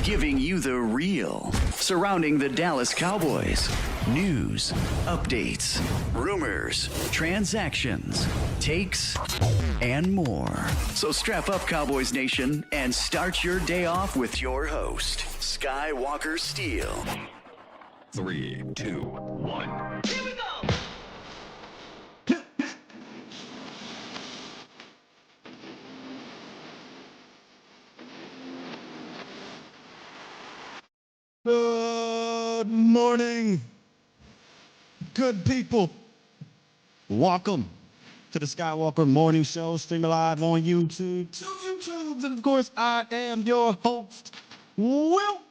giving you the real surrounding the Dallas Cowboys. News, updates, rumors, transactions, takes, and more. So strap up, Cowboys Nation, and start your day off with your host, Skywalker Steele. 3, 2, 1. Here we go! Good morning, good people. Welcome to the Skywalker Morning Show, streaming live on YouTube, and of course, I am your host, Will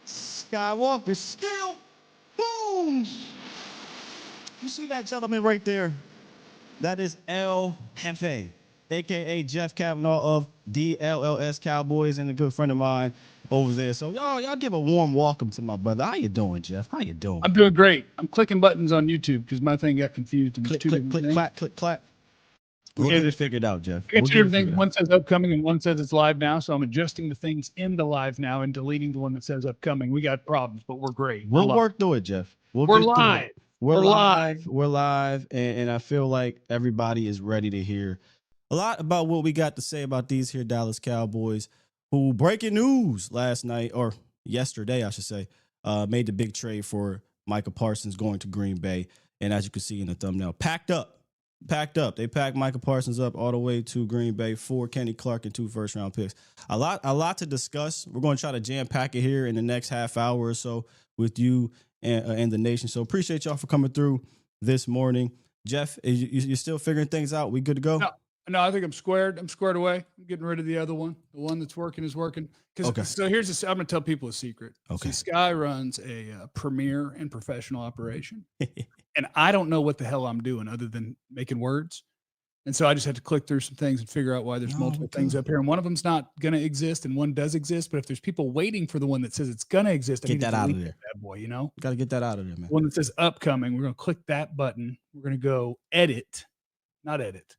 Skywalker Steele. Boom! You see that gentleman right there? That is El Jefe, a.k.a. Jeff Cavanaugh of DLLS Cowboys, and a good friend of mine over there. So y'all give a warm welcome to my brother. How you doing, Jeff? How you doing? I'm doing great. I'm clicking buttons on YouTube because my thing got confused. Click, clap, click, clap. We'll Okay. get it figured out, Jeff. I got two different things. One says upcoming and one says it's live now. So I'm adjusting the things in the live now and deleting the one that says upcoming. We got problems, but we're great. We'll work through it, Jeff. We're get through live. it. We're live. We're live, and I feel like everybody is ready to hear a lot about what we got to say about these here Dallas Cowboys, who, breaking news last night, or yesterday, I should say, made the big trade for Micah Parsons going to Green Bay. And as you can see in the thumbnail, packed up. They packed Micah Parsons up all the way to Green Bay for Kenny Clark and 2 first-round picks. A lot to discuss. We're going to try to jam-pack it here in the next half hour or so with you and the nation. So appreciate y'all for coming through this morning. Jeff, you still figuring things out? We good to go? No, I think I'm squared. I'm squared away. I'm getting rid of the other one. The one that's working is working. Okay. So here's this. I'm going to tell people a secret. Okay. See, Sky runs a premier and professional operation. And I don't know what the hell I'm doing other than making words. And so I just had to click through some things and figure out why there's multiple things up here. And one of them's not going to exist and one does exist. But if there's people waiting for the one that says it's going to exist, Get that out of there. Bad boy, you know? Got to get that out of there, man. One that says upcoming, we're going to click that button. We're going to go edit, not edit.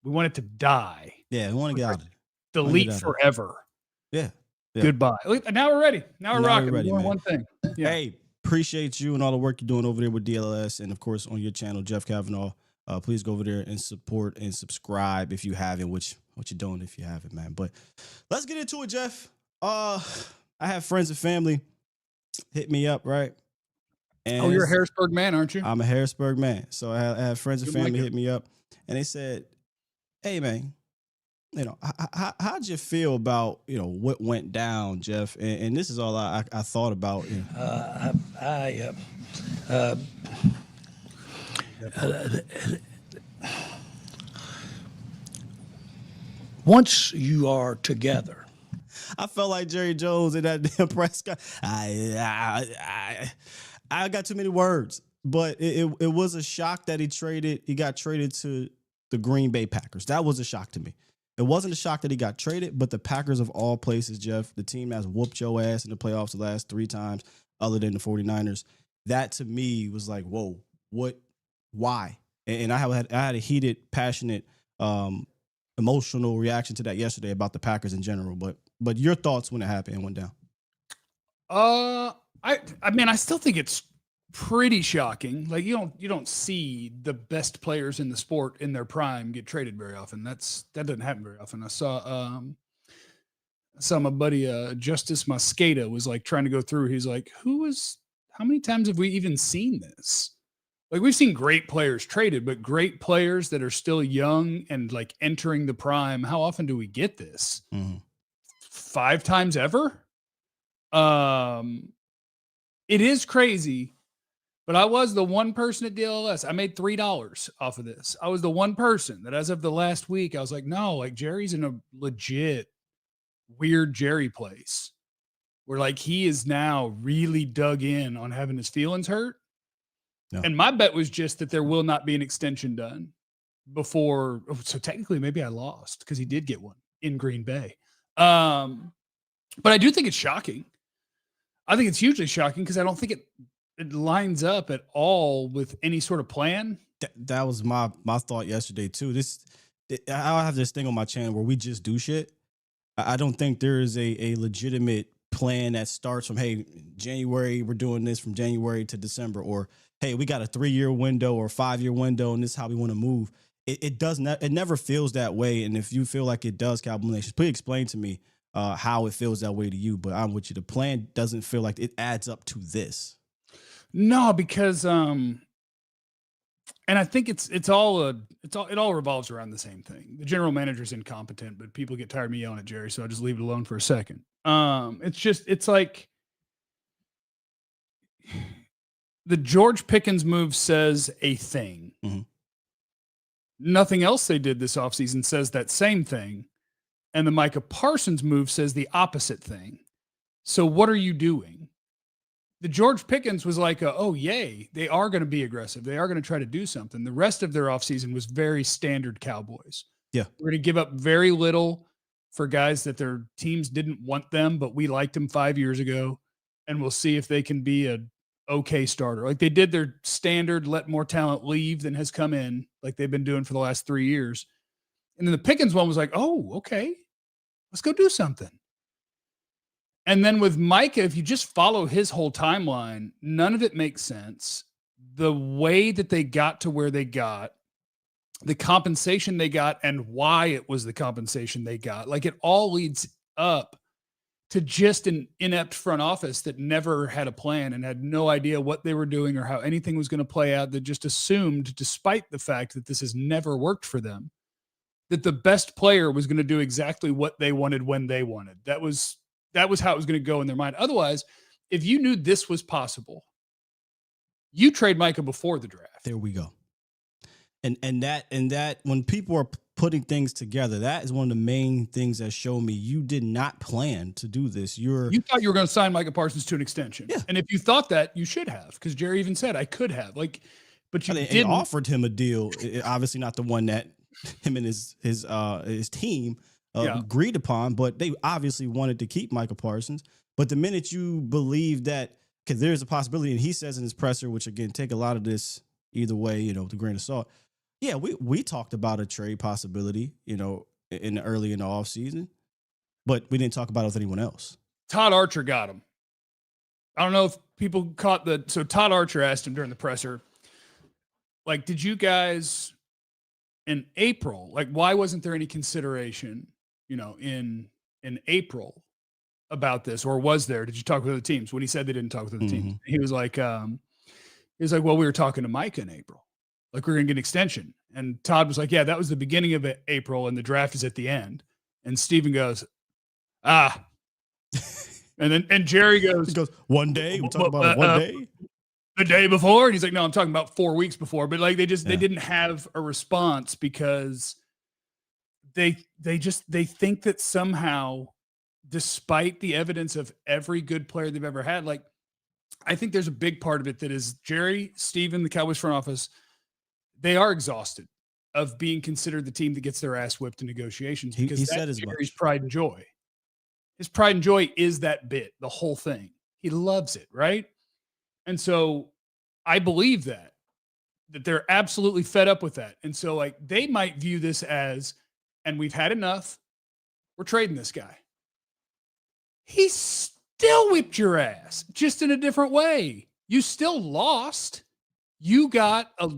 We want it to die. Yeah, we want to get out of it. Delete forever. Yeah. Goodbye. Now we're ready. Now we're rocking. Ready, we're doing one thing. Yeah. Hey, appreciate you and all the work you're doing over there with DLS, and of course on your channel, Jeff Cavanaugh. Please go over there and support and subscribe if you haven't, which what you're doing if you haven't, man. But let's get into it, Jeff. I have friends and family hit me up, right? And you're a Harrisburg man, aren't you? I'm a Harrisburg man. So I have friends and family Micah. hit me up, and they said, hey, man, you know, how'd you feel about, you know, what went down, Jeff? And this is all I thought about. You know. Once you are together, I felt like Jerry Jones in that damn press conference. I got too many words, but it was a shock that he got traded to the Green Bay Packers. That was a shock to me. It wasn't a shock that he got traded, but the Packers of all places, Jeff, the team that's whooped your ass in the playoffs the last 3 times, other than the 49ers, that to me was like, whoa, what, why? And I had a heated, passionate, emotional reaction to that yesterday about the Packers in general. But your thoughts when it happened and went down? I mean, I still think it's pretty shocking. Like you don't see the best players in the sport in their prime get traded very often. That doesn't happen very often. I saw my buddy Justice Mosqueda was like trying to go through. He's like, how many times have we even seen this? Like we've seen great players traded, but great players that are still young and like entering the prime. How often do we get this? Mm-hmm. 5 times ever? It is crazy. But I was the one person at DLS. I made $3 off of this. I was the one person that as of the last week, I was like, no, like Jerry's in a legit weird Jerry place where like he is now really dug in on having his feelings hurt. No. And my bet was just that there will not be an extension done before. So technically maybe I lost because he did get one in Green Bay. But I do think it's shocking. I think it's hugely shocking because I don't think it lines up at all with any sort of plan. That was my thought yesterday too. I have this thing on my channel where we just do shit. I don't think there is a legitimate plan that starts from, hey, January, we're doing this from January to December, or hey, we got a 3-year window or 5-year window, and this is how we want to move. It does not. It never feels that way. And if you feel like it does, Cowboy Nation, please explain to me how it feels that way to you. But I'm with you. The plan doesn't feel like it adds up to this. No, because and I think it all revolves around the same thing. The general manager's incompetent, but people get tired of me yelling at Jerry, so I'll just leave it alone for a second. It's like the George Pickens move says a thing. Mm-hmm. Nothing else they did this offseason says that same thing. And the Micah Parsons move says the opposite thing. So what are you doing? The George Pickens was like, oh, yay, they are going to be aggressive. They are going to try to do something. The rest of their offseason was very standard Cowboys. Yeah. We're going to give up very little for guys that their teams didn't want them, but we liked them 5 years ago. And we'll see if they can be a okay starter. Like they did their standard, let more talent leave than has come in, like they've been doing for the last 3 years. And then the Pickens one was like, oh, okay, let's go do something. And then with Micah, if you just follow his whole timeline, none of it makes sense. The way that they got to where they got, the compensation they got, and why it was the compensation they got, like it all leads up to just an inept front office that never had a plan and had no idea what they were doing or how anything was going to play out, that just assumed, despite the fact that this has never worked for them, that the best player was going to do exactly what they wanted when they wanted. That was how it was going to go in their mind. Otherwise, if you knew this was possible, you trade Micah before the draft. There we go. And that when people are putting things together, that is one of the main things that show me you did not plan to do this. You thought you were going to sign Micah Parsons to an extension. Yeah. And if you thought that, you should have, because Jerry even said I could have. Like, but you didn't. Offered him a deal, obviously not the one that him and his team agreed upon, but they obviously wanted to keep Micah Parsons. But the minute you believe that, because there's a possibility, and he says in his presser, which again, take a lot of this either way, with a grain of salt. Yeah, we talked about a trade possibility, early in the offseason, but we didn't talk about it with anyone else. Todd Archer got him. I don't know if people caught so Todd Archer asked him during the presser, like, did you guys in April, like, why wasn't there any consideration, in April about this, or was there? Did you talk with other teams? When he said they didn't talk with other teams, he was like, well, we were talking to Micah in April. Like, we're going to get an extension. And Todd was like, yeah, that was the beginning of April and the draft is at the end. And Steven goes, and Jerry goes, he goes, one day, we're talking about one day. The day before. And he's like, no, I'm talking about 4 weeks before. But like, they didn't have a response because they think that somehow, despite the evidence of every good player they've ever had, like, I think there's a big part of it that is Jerry, Steven, the Cowboys front office, they are exhausted of being considered the team that gets their ass whipped in negotiations, because he that's said as Jerry's much. pride and joy. His pride and joy is that bit, the whole thing. He loves it, right? And so I believe that they're absolutely fed up with that. And so, like, they might view this as, and we've had enough, we're trading this guy. He still whipped your ass, just in a different way. You still lost. You got a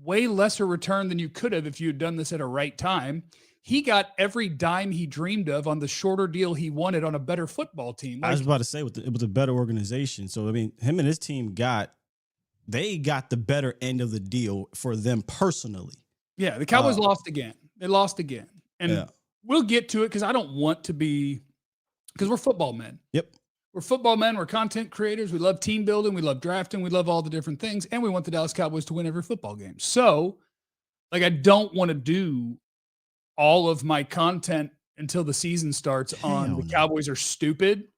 way lesser return than you could have if you had done this at a right time. He got every dime he dreamed of on the shorter deal he wanted on a better football team. I was about to say, it was a better organization. So, I mean, him and his team got the better end of the deal for them personally. Yeah, the Cowboys lost again. They lost again. And we'll get to it, because I don't want to be, because we're football men. Yep. We're football men. We're content creators. We love team building. We love drafting. We love all the different things. And we want the Dallas Cowboys to win every football game. So, like, I don't want to do all of my content until the season starts on the Cowboys are stupid.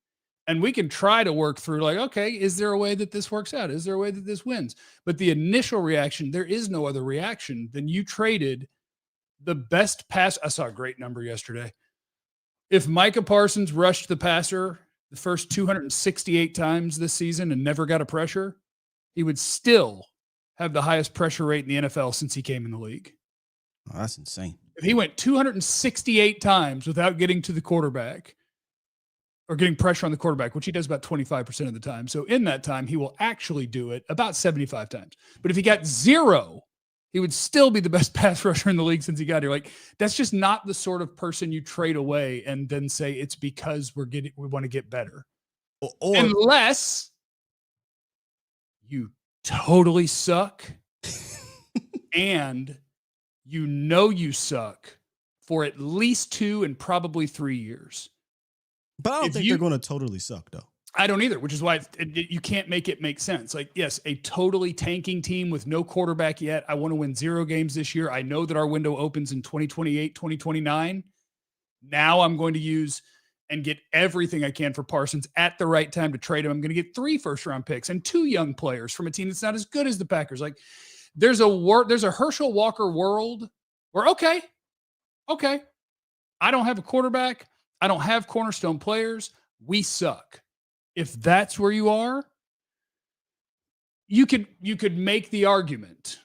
And we can try to work through, like, okay, is there a way that this works out? Is there a way that this wins? But the initial reaction, there is no other reaction than you traded the best pass. I saw a great number yesterday. If Micah Parsons rushed the passer the first 268 times this season and never got a pressure, he would still have the highest pressure rate in the NFL since he came in the league. Oh, that's insane. If he went 268 times without getting to the quarterback or getting pressure on the quarterback, which he does about 25% of the time. So in that time, he will actually do it about 75 times. But if he got 0, he would still be the best pass rusher in the league since he got here. Like, that's just not the sort of person you trade away and then say it's because we want to get better. Or unless you totally suck and you suck for at least 2 and probably 3 years. But I don't think they're going to totally suck, though. I don't either, which is why you can't make it make sense. Like, yes, a totally tanking team with no quarterback yet. I want to win 0 games this year. I know that our window opens in 2028, 2029. Now I'm going to use and get everything I can for Parsons at the right time to trade him. I'm going to get 3 first-round picks and 2 young players from a team that's not as good as the Packers. Like, there's a Herschel Walker world where, okay, I don't have a quarterback. I don't have cornerstone players. We suck. If that's where you are, you could make the argument.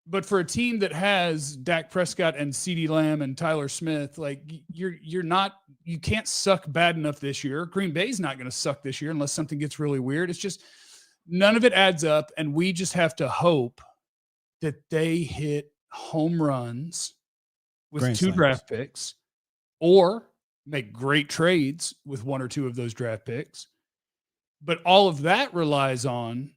But for a team that has Dak Prescott and CeeDee Lamb and Tyler Smith, like you can't suck bad enough this year. Green Bay's not going to suck this year unless something gets really weird. It's just none of it adds up, and we just have to hope that they hit home runs with Grand 2 slams. draft picks or make great trades with 1 or 2 of those draft picks. But all of that relies on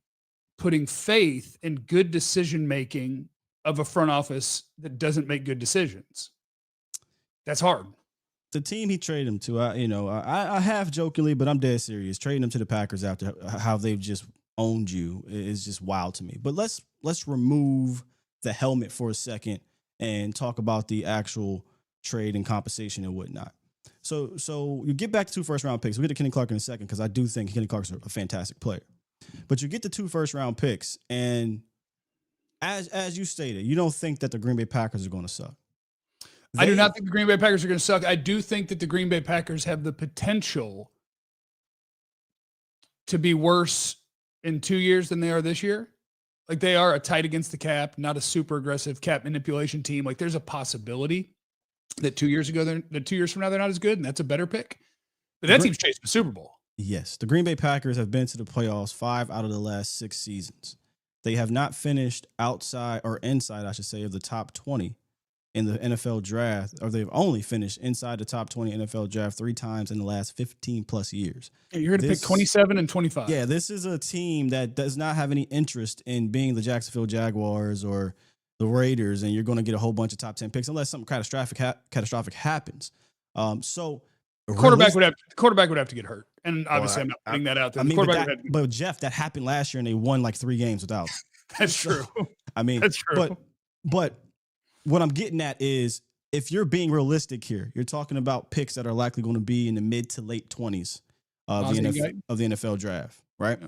putting faith in good decision-making of a front office that doesn't make good decisions. That's hard. The team he traded him to, I half jokingly, but I'm dead serious. Trading him to the Packers after how they've just owned you is just wild to me. But let's remove the helmet for a second and talk about the actual trade and compensation and whatnot. So you get back to 2 first-round picks. We'll get to Kenny Clark in a second because I do think Kenny Clark's a fantastic player. But you get the 2 first-round picks, and as you stated, you don't think that the Green Bay Packers are going to suck. I do not think the Green Bay Packers are going to suck. I do think that the Green Bay Packers have the potential to be worse in 2 years than they are this year. Like, they are a tight against the cap, not a super aggressive cap manipulation team. Like, there's a possibility that 2 years from now, they're not as good, and that's a better pick. But that team's chasing the Super Bowl. Yes. The Green Bay Packers have been to the playoffs 5 out of the last 6 seasons. They have not finished outside or inside, I should say, of the top 20 in the NFL draft, or they've only finished inside the top 20 NFL draft 3 times in the last 15 plus years. Yeah, you're going to pick 27 and 25. Yeah, this is a team that does not have any interest in being the Jacksonville Jaguars or the Raiders, and you're going to get a whole bunch of top 10 picks unless something catastrophic happens. So quarterback would have to get hurt, and obviously I'm not putting that out there. But Jeff, that happened last year, and they won like 3 games without. That's true. I mean, that's true. But what I'm getting at is, if you're being realistic here, you're talking about picks that are likely going to be in the mid to late 20s of the NFL draft, right?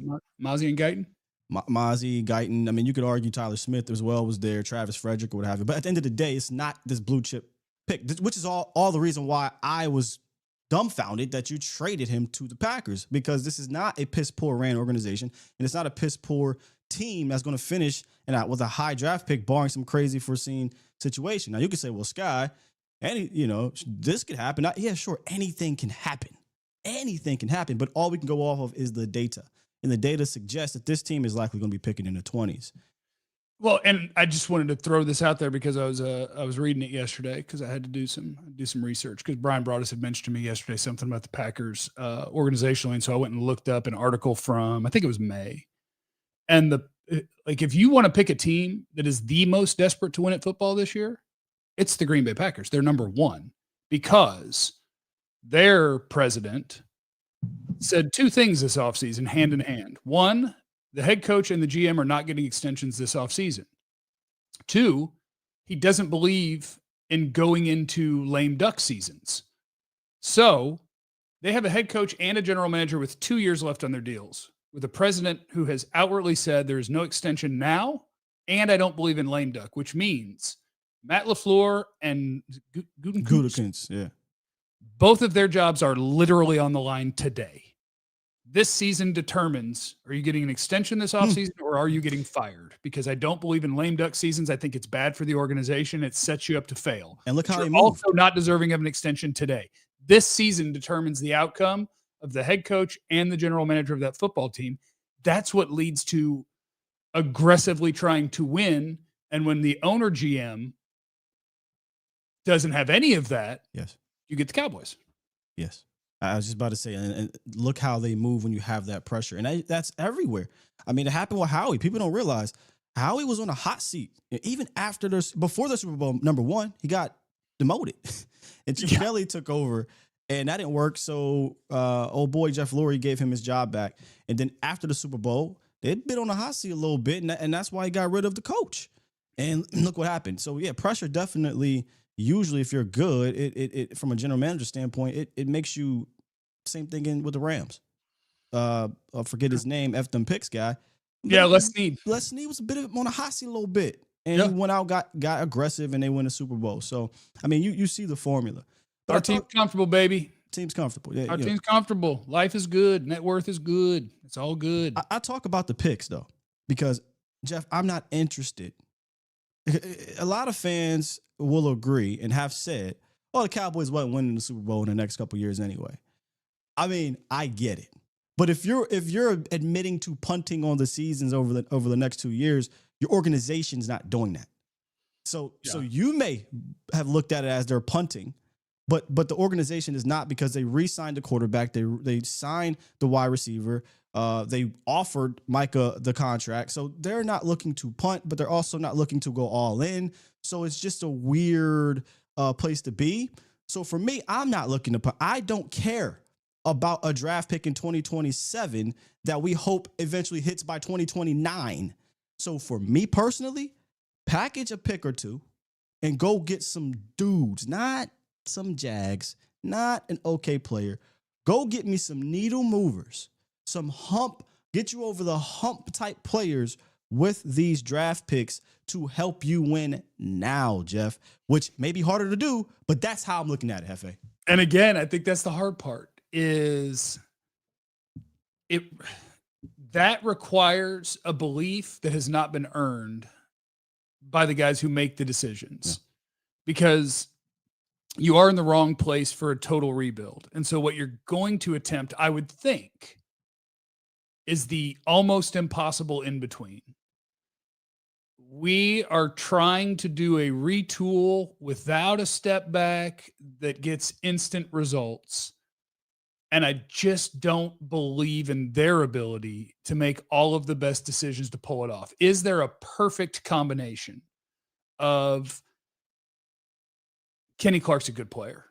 Mozzie and Guyton. Mozzie, Guyton. I mean, you could argue Tyler Smith as well was there, Travis Frederick or what have you. But at the end of the day, it's not this blue chip pick, which is all the reason why I was dumbfounded that you traded him to the Packers, because this is not a piss poor ran organization, and it's not a piss poor team that's going to finish with a high draft pick, barring some crazy foreseen situation. Now you could say, well, Sky, this could happen. Yeah, sure, anything can happen. Anything can happen, but all we can go off of is the data. And the data suggests that this team is likely going to be picking in the 20s. Well, and I just wanted to throw this out there because I was reading it yesterday because I had to do some research, because Brian Broaddus had mentioned to me yesterday something about the Packers organizationally, and so I went and looked up an article from, I think it was May. And if you want to pick a team that is the most desperate to win at football this year, it's the Green Bay Packers. They're number 1 because their president said 2 things this offseason, hand in hand. 1, the head coach and the GM are not getting extensions this offseason. 2, he doesn't believe in going into lame duck seasons. So they have a head coach and a general manager with 2 years left on their deals, with a president who has outwardly said there is no extension now, and I don't believe in lame duck, which means Matt LaFleur and Gutekunst, yeah. Both of their jobs are literally on the line today. this season determines, are you getting an extension this offseason or are you getting fired? Because I don't believe in lame duck seasons. I think it's bad for the organization. It sets you up to fail. And look how you're they moved. also not deserving of an extension today. This season determines the outcome of the head coach and the general manager of that football team. That's what leads to aggressively trying to win. And when the owner GM doesn't have any of that, yes, you get the Cowboys. Yes. I was just about to say, and look how they move when you have that pressure. And that's everywhere. I mean, it happened with Howie. People don't realize Howie was on a hot seat. Even before the Super Bowl #1, he got demoted. And Chip Kelly took over, and that didn't work. So old boy Jeff Lurie gave him his job back. And then after the Super Bowl, they'd been on a hot seat a little bit, and that's why he got rid of the coach. And look what happened. So, yeah, pressure definitely – usually, if you're good, it from a general manager standpoint, it makes you same thing with the Rams. I forget his name, F them picks guy. Yeah, Les Snead. Les Snead was a bit on a hot seat a little bit, and he went out, got aggressive, and they win the Super Bowl. So, I mean, you see the formula. But our team's comfortable, baby. Team's comfortable. Yeah, our team's comfortable. Life is good. Net worth is good. It's all good. I talk about the picks though, because Jeff, I'm not interested. A lot of fans will agree and have said, "Oh, the Cowboys wasn't winning the Super Bowl in the next couple of years anyway." I mean, I get it, but if you're admitting to punting on the seasons over the next 2 years, your organization's not doing that. So you may have looked at it as they're punting, but the organization is not, because they re-signed the quarterback, they signed the wide receiver. They offered Micah the contract. So they're not looking to punt, but they're also not looking to go all in. So it's just a weird place to be. So for me, I'm not looking to punt. I don't care about a draft pick in 2027 that we hope eventually hits by 2029. So for me personally, package a pick or two and go get some dudes, not some Jags, not an okay player. Go get me some needle movers. Some hump, get you over the hump type players with these draft picks to help you win now, Jeff, which may be harder to do, but that's how I'm looking at it, Hefe. And again, I think that's the hard part, is that requires a belief that has not been earned by the guys who make the decisions, because you are in the wrong place for a total rebuild. And so what you're going to attempt, I would think, is the almost impossible in between. We are trying to do a retool without a step back that gets instant results. And I just don't believe in their ability to make all of the best decisions to pull it off. Is there a perfect combination of Kenny Clark's a good player?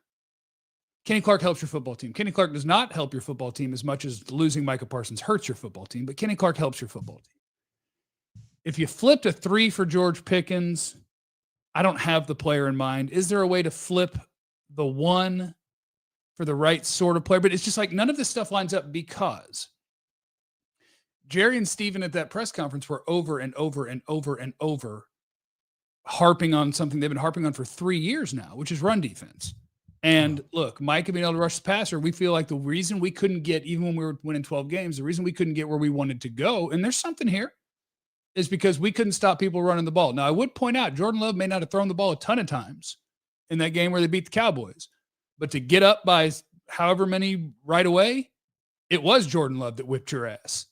Kenny Clark helps your football team. Kenny Clark does not help your football team as much as losing Micah Parsons hurts your football team, but Kenny Clark helps your football team. If you flipped a 3 for George Pickens, I don't have the player in mind. Is there a way to flip the 1 for the right sort of player? But it's just like none of this stuff lines up, because Jerry and Steven at that press conference were over and over and over and over harping on something they've been harping on for 3 years now, which is run defense. And look, Micah being able to rush the passer, we feel like the reason we couldn't get, even when we were winning 12 games, the reason we couldn't get where we wanted to go, and there's something here, is because we couldn't stop people running the ball. Now, I would point out, Jordan Love may not have thrown the ball a ton of times in that game where they beat the Cowboys, but to get up by however many right away, it was Jordan Love that whipped your ass.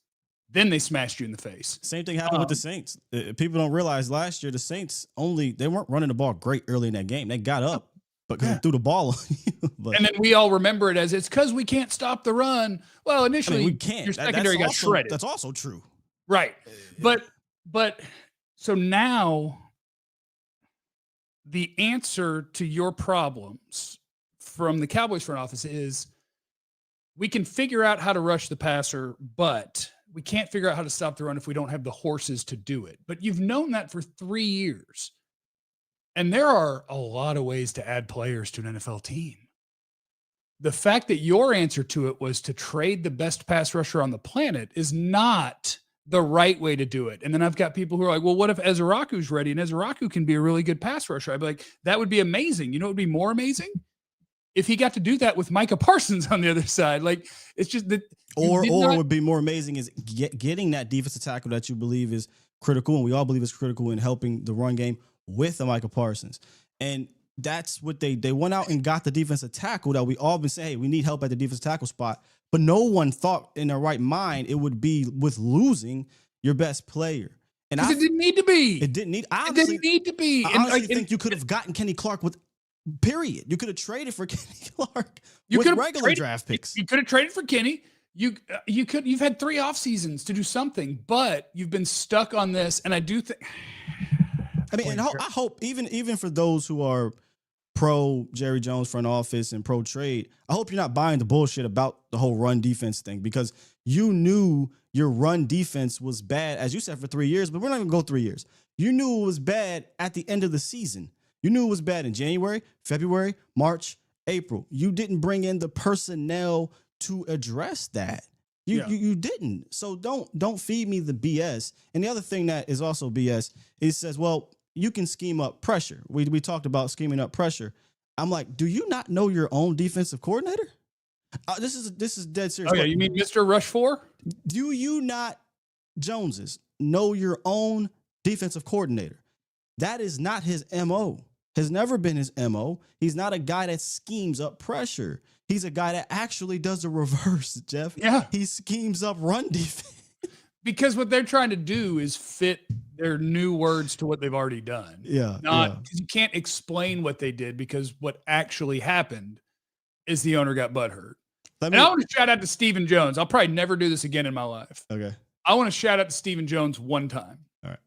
Then they smashed you in the face. Same thing happened with the Saints. People don't realize last year the Saints they weren't running the ball great early in that game. They got up, but they threw the ball on you. But, and then we all remember it as it's because we can't stop the run. Well, initially, we can't. Your secondary got shredded. That's also true. Right. But so now the answer to your problems from the Cowboys front office is we can figure out how to rush the passer, but we can't figure out how to stop the run if we don't have the horses to do it. But you've known that for 3 years. And there are a lot of ways to add players to an NFL team. The fact that your answer to it was to trade the best pass rusher on the planet is not the right way to do it. And then I've got people who are like, well, what if Ezraku's ready and Ezraku can be a really good pass rusher? I'd be like, that would be amazing. You know what would be more amazing? if he got to do that with Micah Parsons on the other side. Like, it's just that. Or would be more amazing is getting that defensive tackle that you believe is critical, and we all believe is critical in helping the run game with the Micah Parsons. And that's what they went out and got the defensive tackle that we all been saying, hey, we need help at the defensive tackle spot. But no one thought in their right mind it would be with losing your best player. And it didn't need to be. It didn't need. It didn't need to be. I honestly think you could have gotten Kenny Clark with. Period. You could have traded for Kenny Clark with regular draft picks. You could have traded for Kenny. You've had 3 off seasons to do something, but you've been stuck on this. And I do think. I mean, and I hope even for those who are pro Jerry Jones front office and pro trade, I hope you're not buying the bullshit about the whole run defense thing, because you knew your run defense was bad, as you said, for 3 years, but we're not going to go 3 years. You knew it was bad at the end of the season. You knew it was bad in January, February, March, April. You didn't bring in the personnel to address that. You didn't. So don't feed me the BS. And the other thing that is also BS, it says, well, you can scheme up pressure. We talked about scheming up pressure. I'm like, do you not know your own defensive coordinator? This is dead serious. Oh yeah, you mean Mr. Rush 4? Do you not, Joneses, know your own defensive coordinator? That is not his MO. Has never been his MO. He's not a guy that schemes up pressure. He's a guy that actually does the reverse, Jeff. Yeah. He schemes up run defense. Because what they're trying to do is fit their new words to what they've already done. Yeah. Because you can't explain what they did, because what actually happened is the owner got butthurt. And I want to shout out to Stephen Jones. I'll probably never do this again in my life. Okay. I want to shout out to Stephen Jones one time. All right.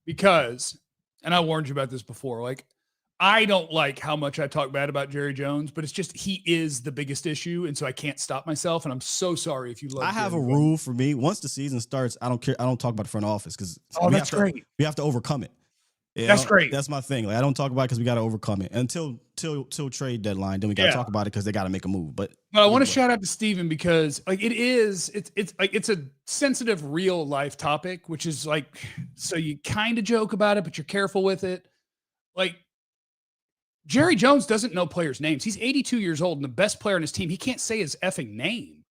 Because, and I warned you about this before, like, I don't like how much I talk bad about Jerry Jones, but it's just he is the biggest issue, and so I can't stop myself. And I'm so sorry if you love. I have a rule for me. Once the season starts, I don't care. I don't talk about the front office because that's great. We have to overcome it. That's great. That's my thing. Like, I don't talk about it because we got to overcome it until trade deadline. Then we got to talk about it because they got to make a move. But I want to shout out to Steven, because like it's like it's a sensitive real life topic, which is like, so you kind of joke about it, but you're careful with it. Like, Jerry Jones doesn't know players' names. He's 82 years old and the best player on his team. He can't say his effing name.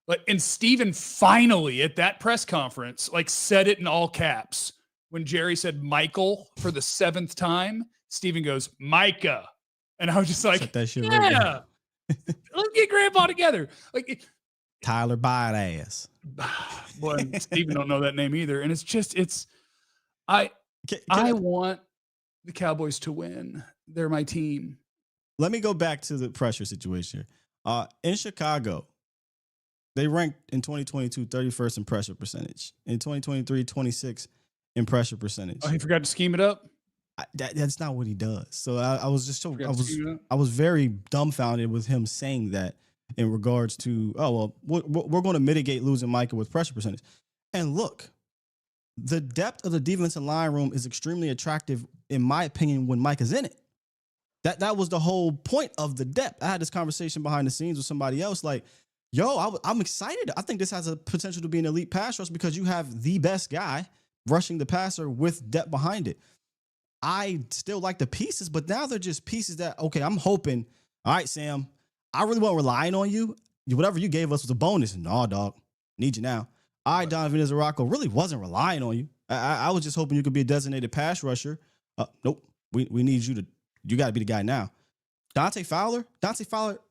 Like, and Steven finally at that press conference, like, said it in all caps. When Jerry said Michael for the 7th time, Steven goes, Micah. And I was just like, that shit yeah, let's get grandpa together. Like, Tyler Badass. Boy, Steven don't know that name either. And it's just, I want the Cowboys to win. They're my team. Let me go back to the pressure situation. In Chicago, they ranked in 2022 31st in pressure percentage. In 2023, 26th in pressure percentage. Oh, he forgot to scheme it up? That's not what he does. So I was just so I was very dumbfounded with him saying that in regards to, oh, well, we're going to mitigate losing Micah with pressure percentage. And look, the depth of the defensive line room is extremely attractive, in my opinion, when Micah's in it. That was the whole point of the depth. I had this conversation behind the scenes with somebody else, like, I'm excited. I think this has a potential to be an elite pass rush because you have the best guy rushing the passer with depth behind it. I still like the pieces, but now they're just pieces that, okay, I'm hoping, all right, Sam, I really wasn't relying on you. Whatever you gave us was a bonus. No, dog, need you now. All right, Donovan Izarako, really wasn't relying on you. I was just hoping you could be a designated pass rusher. Nope, we need you to. You got to be the guy now. Dante Fowler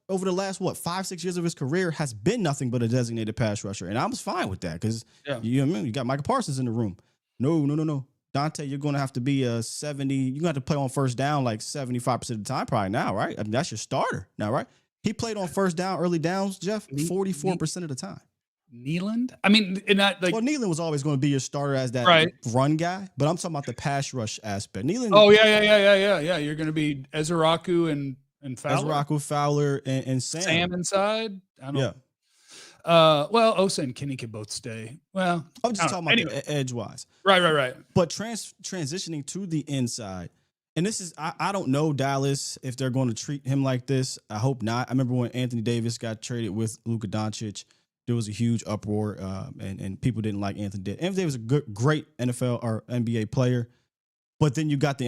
over the last, 5-6 years of his career has been nothing but a designated pass rusher. And I was fine with that because you know what I mean? You got Micah Parsons in the room. No. Dante, you're going to have to be a 70. You're going to have to play on first down like 75% of the time probably now, right? I mean, that's your starter now, right? He played on first down, early downs, Jeff, 44% of the time. Nealand? I mean, and not like. Well, Nealand was always going to be your starter as that run guy, but I'm talking about the pass rush aspect. Nealand. Oh yeah. You're going to be Ezeraku and Fowler. Ezeraku, Fowler, and Sam. Sam inside. I don't know. Yeah. Well, Osa and Kenny can both stay. Well, I'm just talking about edge wise. Right. But transitioning to the inside, and this is I don't know Dallas if they're going to treat him like this. I hope not. I remember when Anthony Davis got traded with Luka Doncic. There was a huge uproar, and people didn't like Anthony Davis. Anthony Davis was a great NFL or NBA player. But then you got the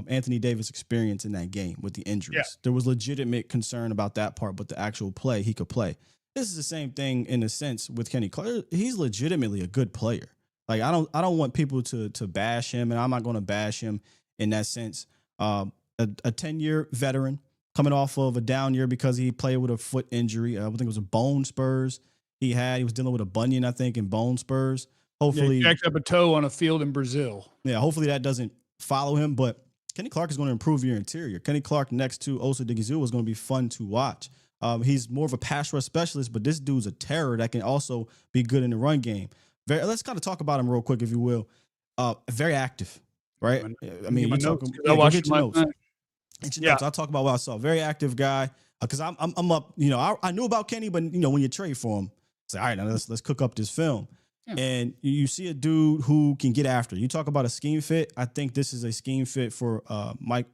Anthony Davis experience in that game with the injuries. Yeah. There was legitimate concern about that part, but the actual play, he could play. This is the same thing in a sense with Kenny Clark. He's legitimately a good player. Like I don't want people to bash him, and I'm not going to bash him in that sense. A 10-year veteran coming off of a down year because he played with a foot injury. I think it was a bone spurs he had. He was dealing with a bunion, I think, in bone spurs. Hopefully, he jacked up a toe on a field in Brazil. Yeah, hopefully that doesn't follow him. But Kenny Clark is going to improve your interior. Kenny Clark next to Osa Odighizuwa is going to be fun to watch. He's more of a pass rush specialist, but this dude's a terror that can also be good in the run game. Let's kind of talk about him real quick, if you will. Very active, right? I mean, you're talking. I watched your notes. Yeah. I'll talk about what I saw. Very active guy. Because I'm up. You know, I knew about Kenny, but you know, when you trade for him, say, all right, now let's cook up this film. Yeah. And you see a dude who can get after. You talk about a scheme fit. I think this is a scheme fit for Mike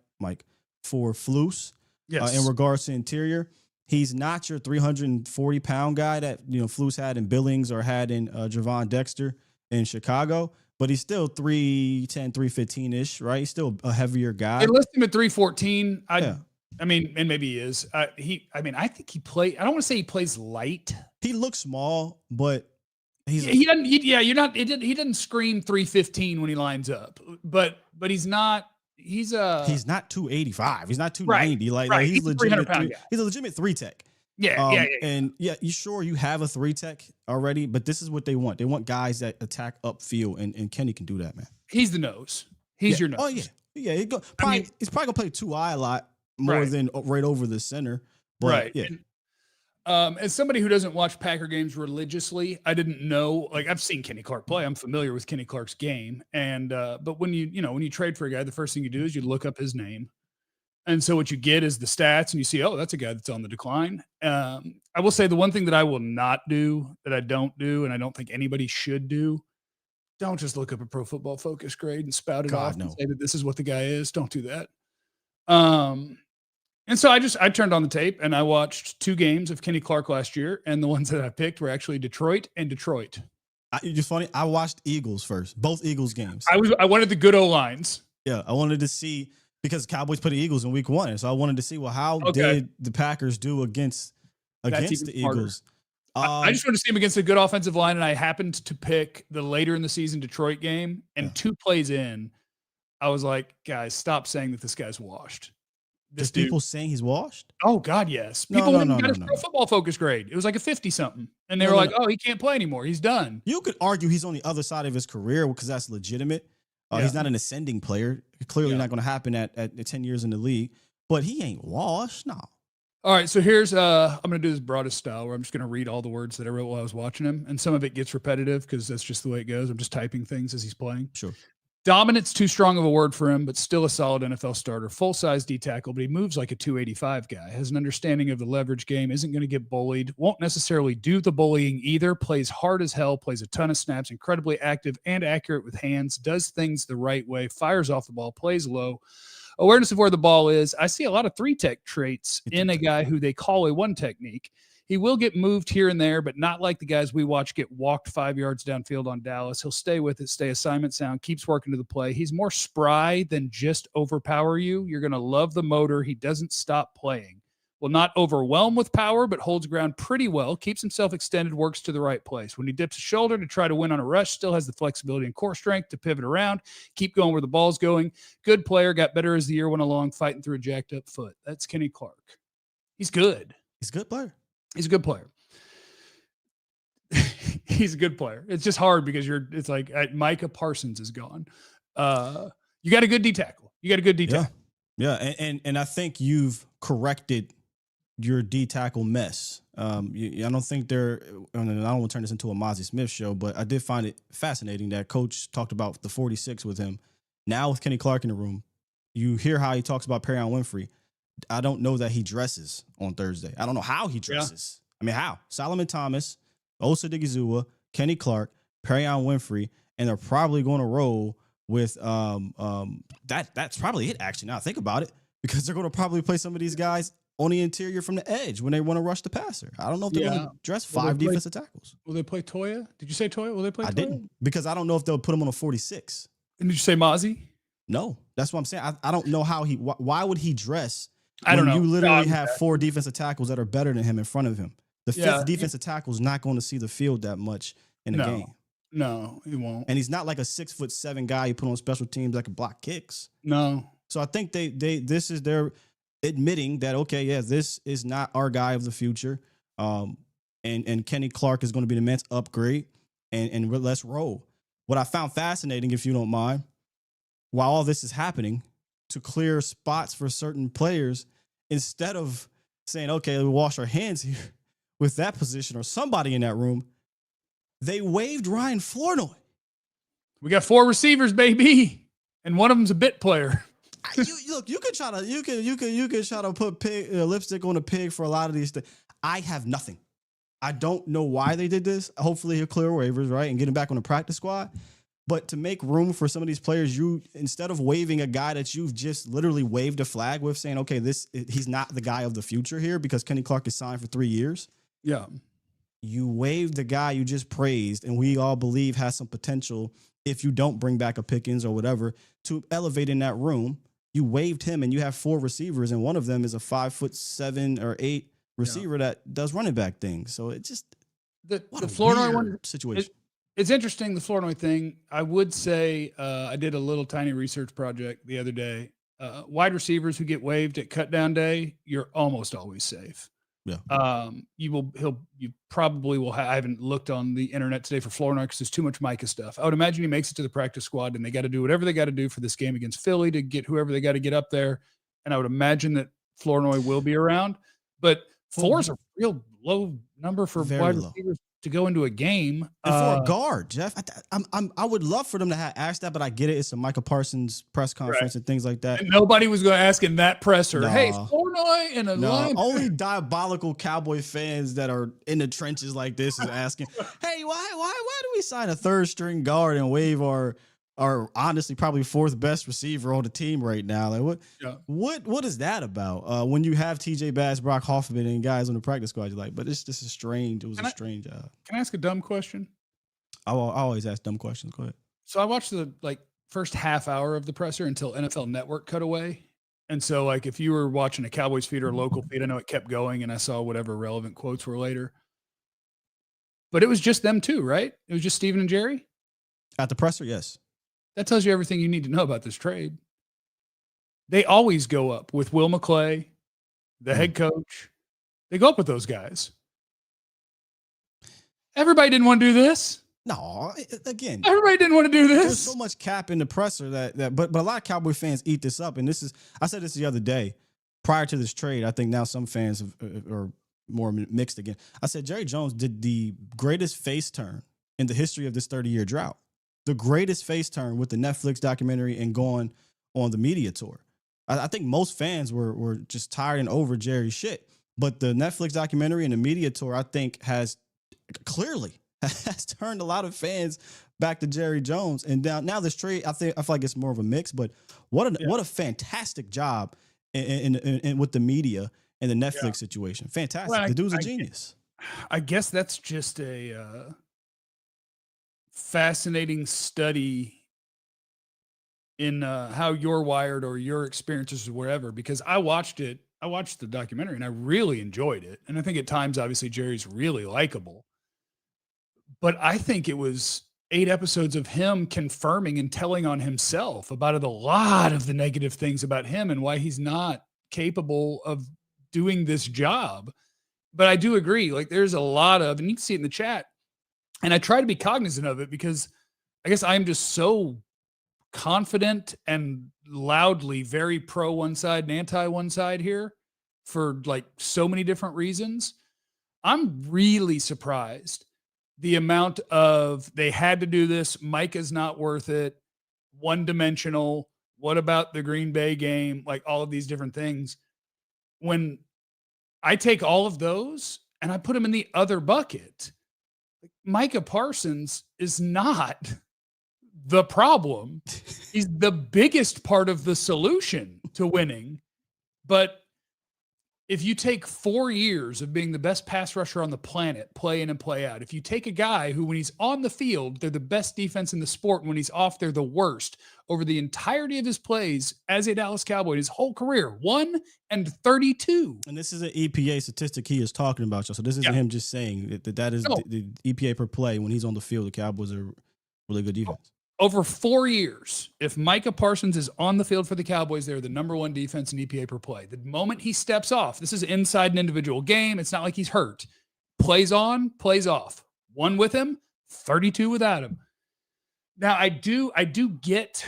for Flus. Yes. In regards to interior. He's not your 340-pound guy that, you know, Flus had in Billings or had in Javon Dexter in Chicago, but he's still 310, 315-ish, right? He's still a heavier guy. They list him at 314. I mean, and maybe he is. I think he I don't want to say he plays light. He looks small, but he doesn't. He doesn't scream 315 when he lines up, but he's not. He's not 285. He's not 290. Right, like he's legitimate. He's a legitimate 3-tech. Yeah. And you sure you have a 3-tech already, but this is what they want. They want guys that attack upfield, and Kenny can do that, man. He's the nose. He's your nose. Oh yeah. He's probably gonna play 2-eye a lot more than right over the center. But, right. Yeah. As somebody who doesn't watch Packer games religiously, I didn't know. Like, I've seen Kenny Clark play. I'm familiar with Kenny Clark's game. And but when you trade for a guy, the first thing you do is you look up his name. And so what you get is the stats, and you see, oh, that's a guy that's on the decline. I will say the one thing that I will not do, that I don't do, and I don't think anybody should do, don't just look up a Pro Football Focus grade and spout it off and say that this is what the guy is. Don't do that. And so I turned on the tape and I watched 2 games of Kenny Clark last year, and the ones that I picked were actually Detroit and Detroit. It's funny. I watched Eagles first, both Eagles games. I wanted the good O-lines. Yeah, I wanted to see, because Cowboys put the Eagles in week 1, and so I wanted to see, well, how did the Packers do against the Eagles? I just wanted to see him against a good offensive line, and I happened to pick the later in the season Detroit game, and 2 plays in, I was like, guys, stop saying that this guy's washed. Just people saying he's washed? Oh God, yes. People got his Pro Football Focus grade. It was like a 50-something, and they were like, "Oh, he can't play anymore. He's done." You could argue he's on the other side of his career because that's legitimate. He's not an ascending player. Clearly not going to happen at 10 years in the league. But he ain't washed. No. All right, so here's I'm going to do this broadest style where I'm just going to read all the words that I wrote while I was watching him, and some of it gets repetitive because that's just the way it goes. I'm just typing things as he's playing. Sure. Dominant's too strong of a word for him, but still a solid NFL starter. Full-size D-tackle, but he moves like a 285 guy. Has an understanding of the leverage game, isn't going to get bullied, won't necessarily do the bullying either, plays hard as hell, plays a ton of snaps, incredibly active and accurate with hands, does things the right way, fires off the ball, plays low. Awareness of where the ball is. I see a lot of 3-tech traits in a guy who they call a 1-technique. He will get moved here and there, but not like the guys we watch get walked 5 yards downfield on Dallas. He'll stay with it, stay assignment sound, keeps working to the play. He's more spry than just overpower you. You're going to love the motor. He doesn't stop playing. Will not overwhelm with power, but holds ground pretty well, keeps himself extended, works to the right place. When he dips a shoulder to try to win on a rush, still has the flexibility and core strength to pivot around, keep going where the ball's going. Good player, got better as the year went along, fighting through a jacked up foot. That's Kenny Clark. He's good. He's a good player. He's a good player. He's a good player. It's just hard because it's like Micah Parsons is gone. You got a good D tackle. Yeah. And I think you've corrected your D tackle mess. I don't think I don't want to turn this into a Mozzie Smith show, but I did find it fascinating that Coach talked about the 46 with him. Now with Kenny Clark in the room, you hear how he talks about Perion Winfrey. I don't know that he dresses on Thursday. I don't know how he dresses. Yeah. I mean, how? Solomon Thomas, Osa Odighizuwa, Kenny Clark, Perion Winfrey, and they're probably going to roll with that's probably it, actually, now I think about it, because they're going to probably play some of these guys on the interior from the edge when they want to rush the passer. I don't know if they're going to dress 5 defensive tackles. Will they play Toya? Did you say Toya? Will they play Toya? I didn't, because I don't know if they'll put him on a 46. And did you say Mozzie? No, that's what I'm saying. I don't know how why would he dress I don't know. you literally No, have 4 defensive tackles that are better than him in front of him. The Yeah, fifth defensive tackle is not going to see the field that much in a No. game. No, he won't. And he's not like a 6'7" guy you put on special teams that can block kicks. No. So I think this is their admitting that, okay, yeah, this is not our guy of the future. And Kenny Clark is going to be the man's upgrade, and let's roll. What I found fascinating, if you don't mind, while all this is happening, to clear spots for certain players, instead of saying, okay, we wash our hands here with that position or somebody in that room, they waived Ryan Flournoy. We got 4 receivers, baby, and one of them's a bit player. Look, you can try to put lipstick on a pig for a lot of these things. I have nothing. I don't know why they did this. Hopefully he'll clear waivers, right, and get him back on the practice squad. But to make room for some of these players, you, instead of waiving a guy that you've just literally waved a flag with, saying, okay, he's not the guy of the future here because Kenny Clark is signed for 3 years. Yeah. You waived the guy you just praised, and we all believe has some potential if you don't bring back a Pickens or whatever to elevate in that room. You waived him, and you have 4 receivers, and one of them is a 5'7" or 8" receiver that does running back things. So it just The Flournoy one situation. It's interesting, the Flournoy thing. I would say I did a little tiny research project the other day. Wide receivers who get waived at cut down day, you're almost always safe. Yeah. You probably will I haven't looked on the internet today for Flournoy because there's too much Micah stuff. I would imagine he makes it to the practice squad and they got to do whatever they got to do for this game against Philly to get whoever they got to get up there. And I would imagine that Flournoy will be around, but 4 is a real low number for wide receivers to go into a game. And for a guard, Jeff, I would love for them to have asked that, but I get it. It's a Micah Parsons press conference and things like that. And nobody was going to ask in that presser, No. hey, Flournoy and a line. Only diabolical Cowboy fans that are in the trenches like this is asking, hey, why do we sign a 3rd string guard and waive our honestly probably 4th best receiver on the team right now? Like what is that about? When you have TJ Bass, Brock Hoffman, and guys on the practice squad, you're like, but this is strange. It was a strange job. Can I ask a dumb question? I always ask dumb questions. Go ahead. So I watched the first half hour of the presser until NFL Network cut away. And so if you were watching a Cowboys feed or a local feed, I know it kept going and I saw whatever relevant quotes were later. But it was just them two, right? It was just Steven and Jerry? At the presser, yes. That tells you everything you need to know about this trade. They always go up with Will McClay, the head coach. They go up with those guys. Everybody didn't want to do this. No, again, everybody didn't want to do this. There's so much cap in the presser but a lot of Cowboy fans eat this up. And I said this the other day, prior to this trade. I think now some fans are more mixed again. I said Jerry Jones did the greatest face turn in the history of this 30-year drought. The greatest face turn with the Netflix documentary and going on the media tour. I think most fans were just tired and over Jerry's shit. But the Netflix documentary and the media tour, I think, has turned a lot of fans back to Jerry Jones. And now this trade, I feel like it's more of a mix. But what a fantastic job in with the media and the Netflix situation. Fantastic. Well, the dude's a genius. I guess that's just a fascinating study in how you're wired or your experiences or whatever, because I watched the documentary and I really enjoyed it. And I think at times, obviously, Jerry's really likable. But I think it was 8 episodes of him confirming and telling on himself about a lot of the negative things about him and why he's not capable of doing this job. But I do agree, there's a lot of, and you can see it in the chat, and I try to be cognizant of it because I guess I'm just so confident and loudly very pro one side and anti one side here for so many different reasons. I'm really surprised the amount of they had to do this. Micah's not worth it. One dimensional. What about the Green Bay game? All of these different things. When I take all of those and I put them in the other bucket, Micah Parsons is not the problem. He's the biggest part of the solution to winning. But if you take 4 years of being the best pass rusher on the planet, play in and play out, if you take a guy who, when he's on the field, they're the best defense in the sport, and when he's off, they're the worst, over the entirety of his plays as a Dallas Cowboy, his whole career, 1-32. And this is an EPA statistic he is talking about, y'all. So this isn't him just saying that is the EPA per play. When he's on the field, the Cowboys are really good defense. Over 4 years, if Micah Parsons is on the field for the Cowboys, they're the number one defense in EPA per play. The moment he steps off, this is inside an individual game. It's not like he's hurt. Plays on, plays off. 1 with him, 32 without him. Now, I get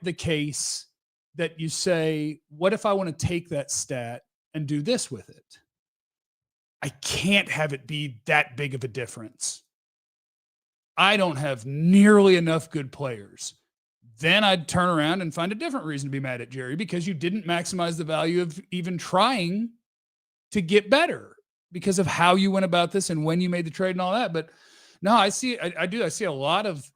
the case that you say, what if I want to take that stat and do this with it? I can't have it be that big of a difference. I don't have nearly enough good players. Then I'd turn around and find a different reason to be mad at Jerry, because you didn't maximize the value of even trying to get better because of how you went about this and when you made the trade and all that. But no, I see a lot of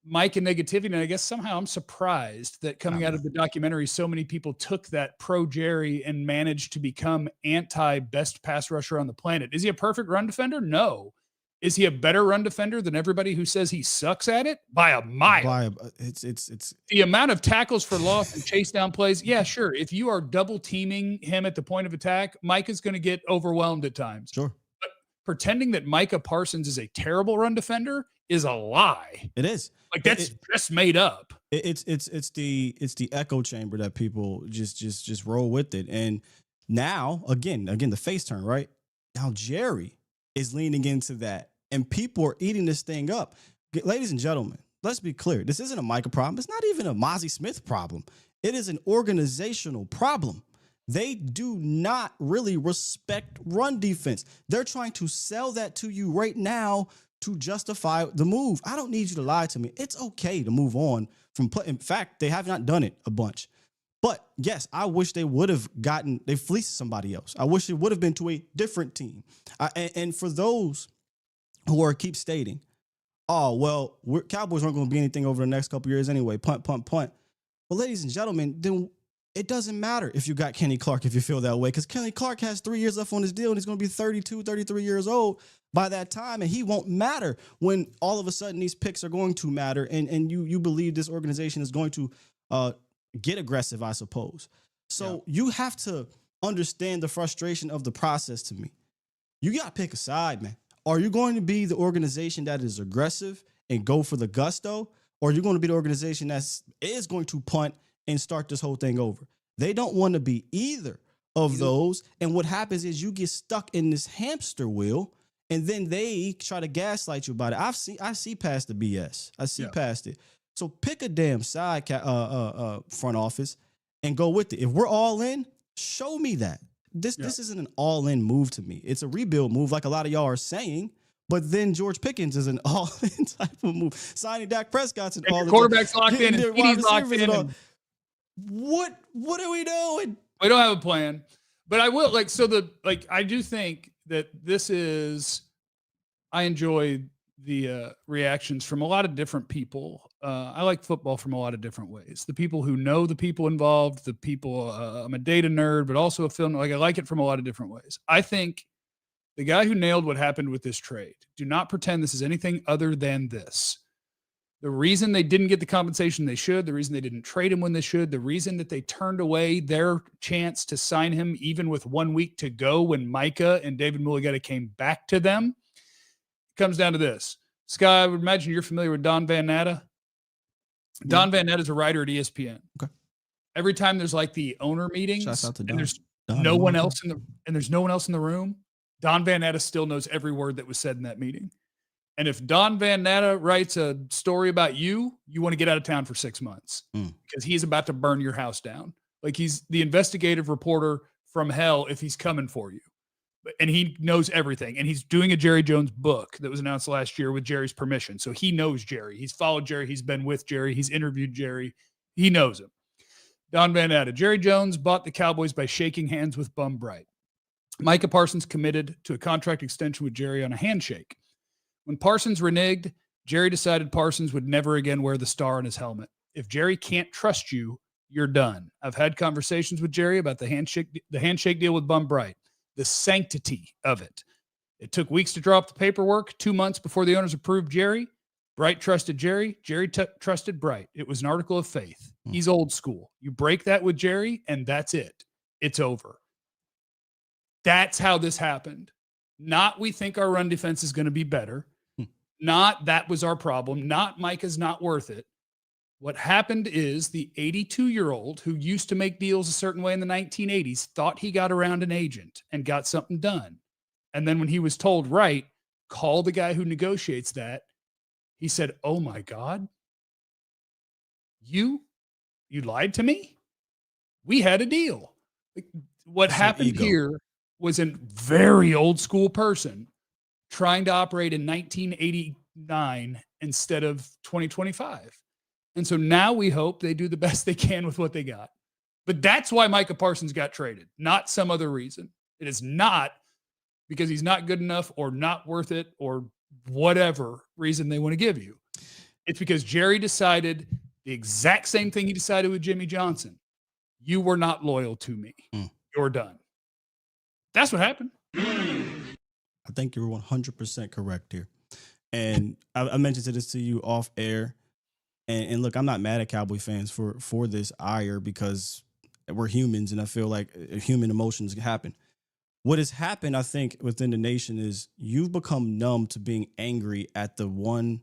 Micah negativity. And I guess somehow I'm surprised that coming out of the documentary, so many people took that pro Jerry and managed to become anti best pass rusher on the planet. Is he a perfect run defender? No. Is he a better run defender than everybody who says he sucks at it? By a mile. It's the amount of tackles for loss and chase down plays. Yeah, sure. If you are double teaming him at the point of attack, Micah's going to get overwhelmed at times. Sure. But pretending that Micah Parsons is a terrible run defender is a lie. It is. Like that's just made up. It's the echo chamber that people just roll with it. And now again, the face turn, right? Now Jerry is leaning into that. And people are eating this thing up. Ladies and gentlemen, let's be clear. This isn't a Micah problem. It's not even a Mozzie Smith problem. It is an organizational problem. They do not really respect run defense. They're trying to sell that to you right now to justify the move. I don't need you to lie to me. It's okay to move on from play. In fact, they have not done it a bunch. But yes, I wish they would have they fleeced somebody else. I wish it would have been to a different team. And for those who keep stating, oh, well, Cowboys aren't going to be anything over the next couple of years anyway. Punt. Well, ladies and gentlemen, then it doesn't matter if you got Kenny Clark, if you feel that way, because Kenny Clark has 3 years left on his deal and he's going to be 32, 33 years old by that time. And he won't matter when all of a sudden these picks are going to matter. And you believe this organization is going to get aggressive, I suppose. So you have to understand the frustration of the process to me. You got to pick a side, man. Are you going to be the organization that is aggressive and go for the gusto? Or are you going to be the organization that is going to punt and start this whole thing over? They don't want to be either of those. And what happens is you get stuck in this hamster wheel, and then they try to gaslight you about it. I see past the BS. I see past it. So pick a damn side, front office, and go with it. If we're all in, show me that. This isn't an all-in move to me. It's a rebuild move, like a lot of y'all are saying. But then George Pickens is an all-in type of move. Signing Dak Prescott's an all-in. Quarterback's locked in. And he's locked in. What are we doing? We don't have a plan. But I will I do think that this is. I enjoy the reactions from a lot of different people. I like football from a lot of different ways. The people who know the people involved, the people, I'm a data nerd, but also a film. I like it from a lot of different ways. I think the guy who nailed what happened with this trade, do not pretend this is anything other than this. The reason they didn't get the compensation they should, the reason they didn't trade him when they should, the reason that they turned away their chance to sign him even with 1 week to go when Micah and David Mulligetta came back to them, comes down to this. Sky, I would imagine you're familiar with Don Van Natta. Don Van Natta is a writer at ESPN. Okay. Every time there's like the owner meetings and there's no one else in the room, Don Van Natta still knows every word that was said in that meeting. And if Don Van Natta writes a story about you want to get out of town for 6 months because he's about to burn your house down. Like he's the investigative reporter from hell if he's coming for you. And he knows everything. And he's doing a Jerry Jones book that was announced last year with Jerry's permission. So he knows Jerry. He's followed Jerry. He's been with Jerry. He's interviewed Jerry. He knows him. Don Van Natta. Jerry Jones bought the Cowboys by shaking hands with Bum Bright. Micah Parsons committed to a contract extension with Jerry on a handshake. When Parsons reneged, Jerry decided Parsons would never again wear the star on his helmet. If Jerry can't trust you, you're done. I've had conversations with Jerry about the handshake deal with Bum Bright, the sanctity of it. It took weeks to draw up the paperwork, 2 months before the owners approved Jerry. Bright trusted Jerry. Jerry trusted Bright. It was an article of faith. He's old school. You break that with Jerry, and that's it. It's over. That's how this happened. Not we think our run defense is going to be better. Not that was our problem. Not Micah's not worth it. What happened is the 82-year-old who used to make deals a certain way in the 1980s thought he got around an agent and got something done. And then when he was told, right, call the guy who negotiates that, he said, oh my God, you lied to me? We had a deal. What happened here was a very old school person trying to operate in 1989 instead of 2025. And so now we hope they do the best they can with what they got. But that's why Micah Parsons got traded, not some other reason. It is not because he's not good enough or not worth it or whatever reason they want to give you. It's because Jerry decided the exact same thing he decided with Jimmy Johnson. You were not loyal to me. You're done. That's what happened. I think you're 100% correct here. And I mentioned this to you off air. And look, I'm not mad at Cowboy fans for this ire because we're humans and I feel like human emotions happen. What has happened, I think, within the nation is you've become numb to being angry at the one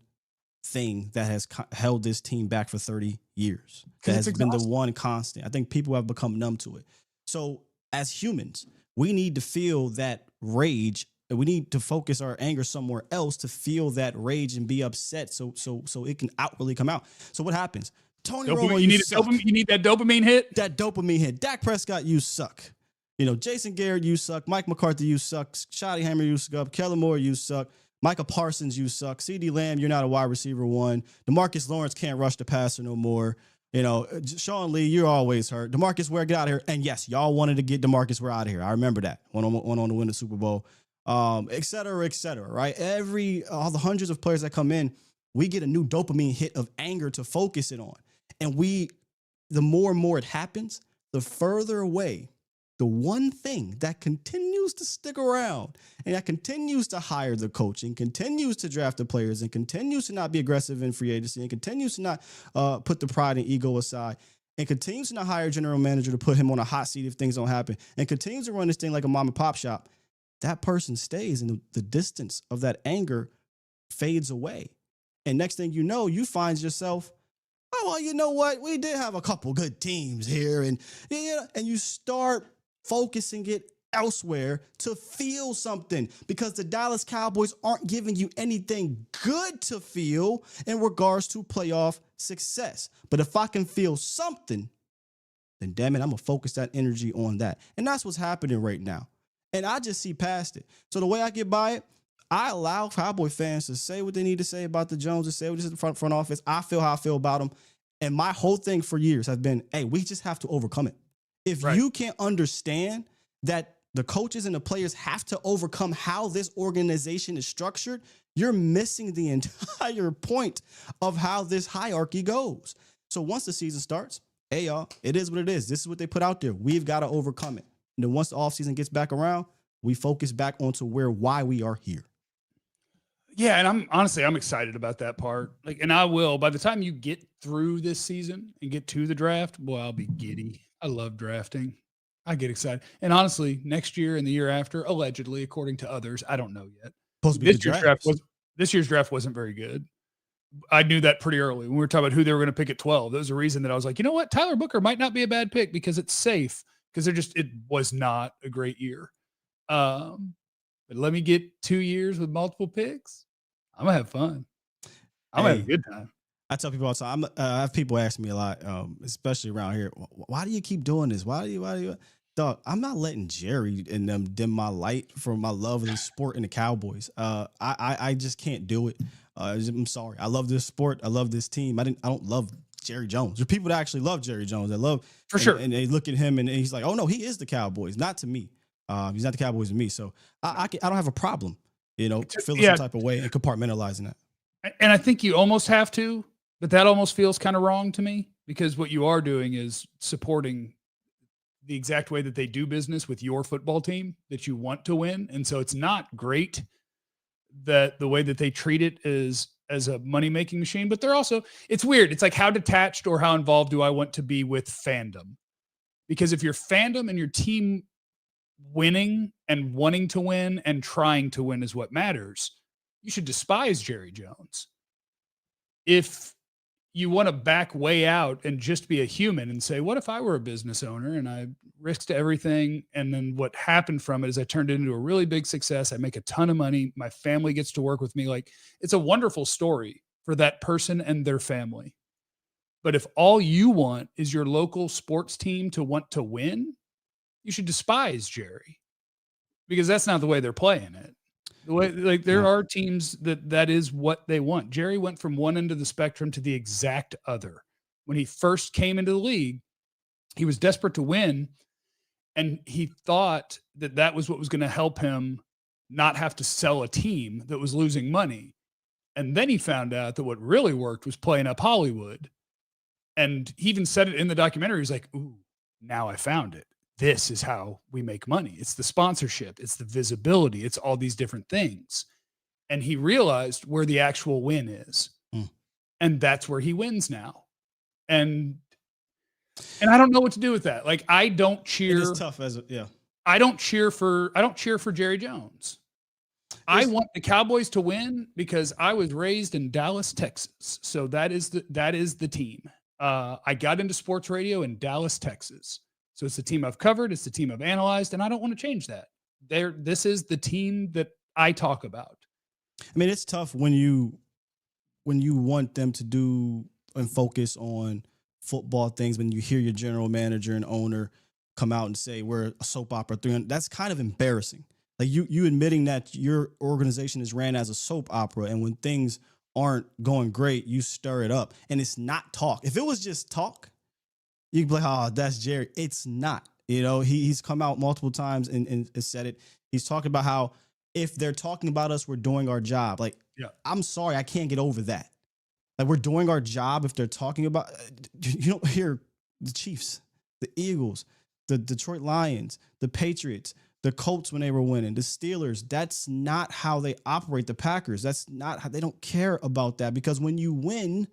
thing that has held this team back for 30 years. That has been the one constant. I think people have become numb to it. So as humans, we need to feel that rage. We need to focus our anger somewhere else to feel that rage and be upset so it can outwardly come out. So what happens? Tony Romo, you need that dopamine hit? That dopamine hit. Dak Prescott, you suck. Jason Garrett, you suck. Mike McCarthy, you suck. Shotty Hammer, you suck. Kellen Moore, you suck. Micah Parsons, you suck. CeeDee Lamb, you're not a wide receiver one. DeMarcus Lawrence can't rush the passer no more. Sean Lee, you're always hurt. DeMarcus Ware, get out of here. And yes, y'all wanted to get DeMarcus Ware out of here. I remember that. Went on to win the Super Bowl. Et cetera, right? All the hundreds of players that come in, we get a new dopamine hit of anger to focus it on. And the more and more it happens, the further away the one thing that continues to stick around and that continues to hire the coach and continues to draft the players and continues to not be aggressive in free agency and continues to not put the pride and ego aside and continues to not hire a general manager to put him on a hot seat if things don't happen and continues to run this thing like a mom and pop shop, that person stays and the distance of that anger fades away. And next thing you know, you find yourself, oh, well, you know what? We did have a couple good teams here. And you start focusing it elsewhere to feel something because the Dallas Cowboys aren't giving you anything good to feel in regards to playoff success. But if I can feel something, then damn it, I'm going to focus that energy on that. And that's what's happening right now. And I just see past it. So the way I get by it, I allow Cowboy fans to say what they need to say about the Joneses, say what is in the front office. I feel how I feel about them. And my whole thing for years has been, hey, we just have to overcome it. If you can't understand that the coaches and the players have to overcome how this organization is structured, you're missing the entire point of how this hierarchy goes. So once the season starts, hey, y'all, it is what it is. This is what they put out there. We've got to overcome it. And then once the offseason gets back around, we focus back onto why we are here. Yeah, and I'm excited about that part. And I will, by the time you get through this season and get to the draft, boy, I'll be giddy. I love drafting. I get excited. And honestly, next year and the year after, allegedly, according to others, I don't know yet. This year's draft wasn't very good. I knew that pretty early when we were talking about who they were going to pick at 12. There was a reason that I was like, you know what? Tyler Booker might not be a bad pick because it's safe. Because it was not a great year. But let me get 2 years with multiple picks. I'm going to have fun. I'm going to have a good time. I tell people all the time, I have people ask me a lot, especially around here, why do you keep doing this? Why do you? Dog, I'm not letting Jerry and them dim my light for my love of the sport and the Cowboys. I just can't do it. I'm sorry. I love this sport. I love this team. I don't love Jerry Jones. There's people that actually love Jerry Jones. They love for sure. And they look at him and he's like, oh no, he is the Cowboys. Not to me. He's not the Cowboys to me. So I don't have a problem, feeling some type of way and compartmentalizing that. And I think you almost have to, But that almost feels kind of wrong to me, because what you are doing is supporting the exact way that they do business with your football team that you want to win. And so it's not great that the way that they treat it is as a money-making machine, but they're also, it's weird. It's like, how detached or how involved do I want to be with Fandom? Because if your Fandom and your team winning and wanting to win and trying to win is what matters, you should despise Jerry Jones. If you want to back way out and just be a human and say, what if I were a business owner and I risked everything, and then what happened from it is I turned it into a really big success. I make a ton of money. My family gets to work with me. Like, it's a wonderful story for that person and their family. But if all you want is your local sports team to want to win, you should despise Jerry, because that's not the way they're playing it. The way, like, there are teams that is what they want. Jerry went from one end of the spectrum to the exact other. When he first came into the league, he was desperate to win, and he thought that that was what was going to help him not have to sell a team that was losing money. And then he found out that what really worked was playing up Hollywood. And he even said it in the documentary. He was like, ooh, now I found it. This is how we make money. It's the sponsorship. It's the visibility. It's all these different things. And he realized where the actual win is. And that's where he wins now. And I don't know what to do with that. Like, I don't cheer. It is tough I don't cheer for Jerry Jones. I want the Cowboys to win because I was raised in Dallas, Texas. So that is the team. I got into sports radio in Dallas, Texas. So it's the team I've covered. It's the team I've analyzed, and I don't want to change that. This is the team that I talk about. I mean, it's tough when you want them to do and focus on football things, when you hear your general manager and owner come out and say we're a soap opera 300. That's kind of embarrassing. Like, you admitting that your organization is ran as a soap opera, and when things aren't going great, you stir it up. And it's not talk. If it was just talk, you'd be like, oh, that's Jerry. It's not. You know, he's come out multiple times and said it. He's talking about how if they're talking about us, we're doing our job. Like, I'm sorry, I can't get over that. Like, we're doing our job if they're talking about, you don't hear the Chiefs, the Eagles, the Detroit Lions, the Patriots, the Colts when they were winning, the Steelers. That's not how they operate. The Packers, that's not how, they don't care about that, because when you win,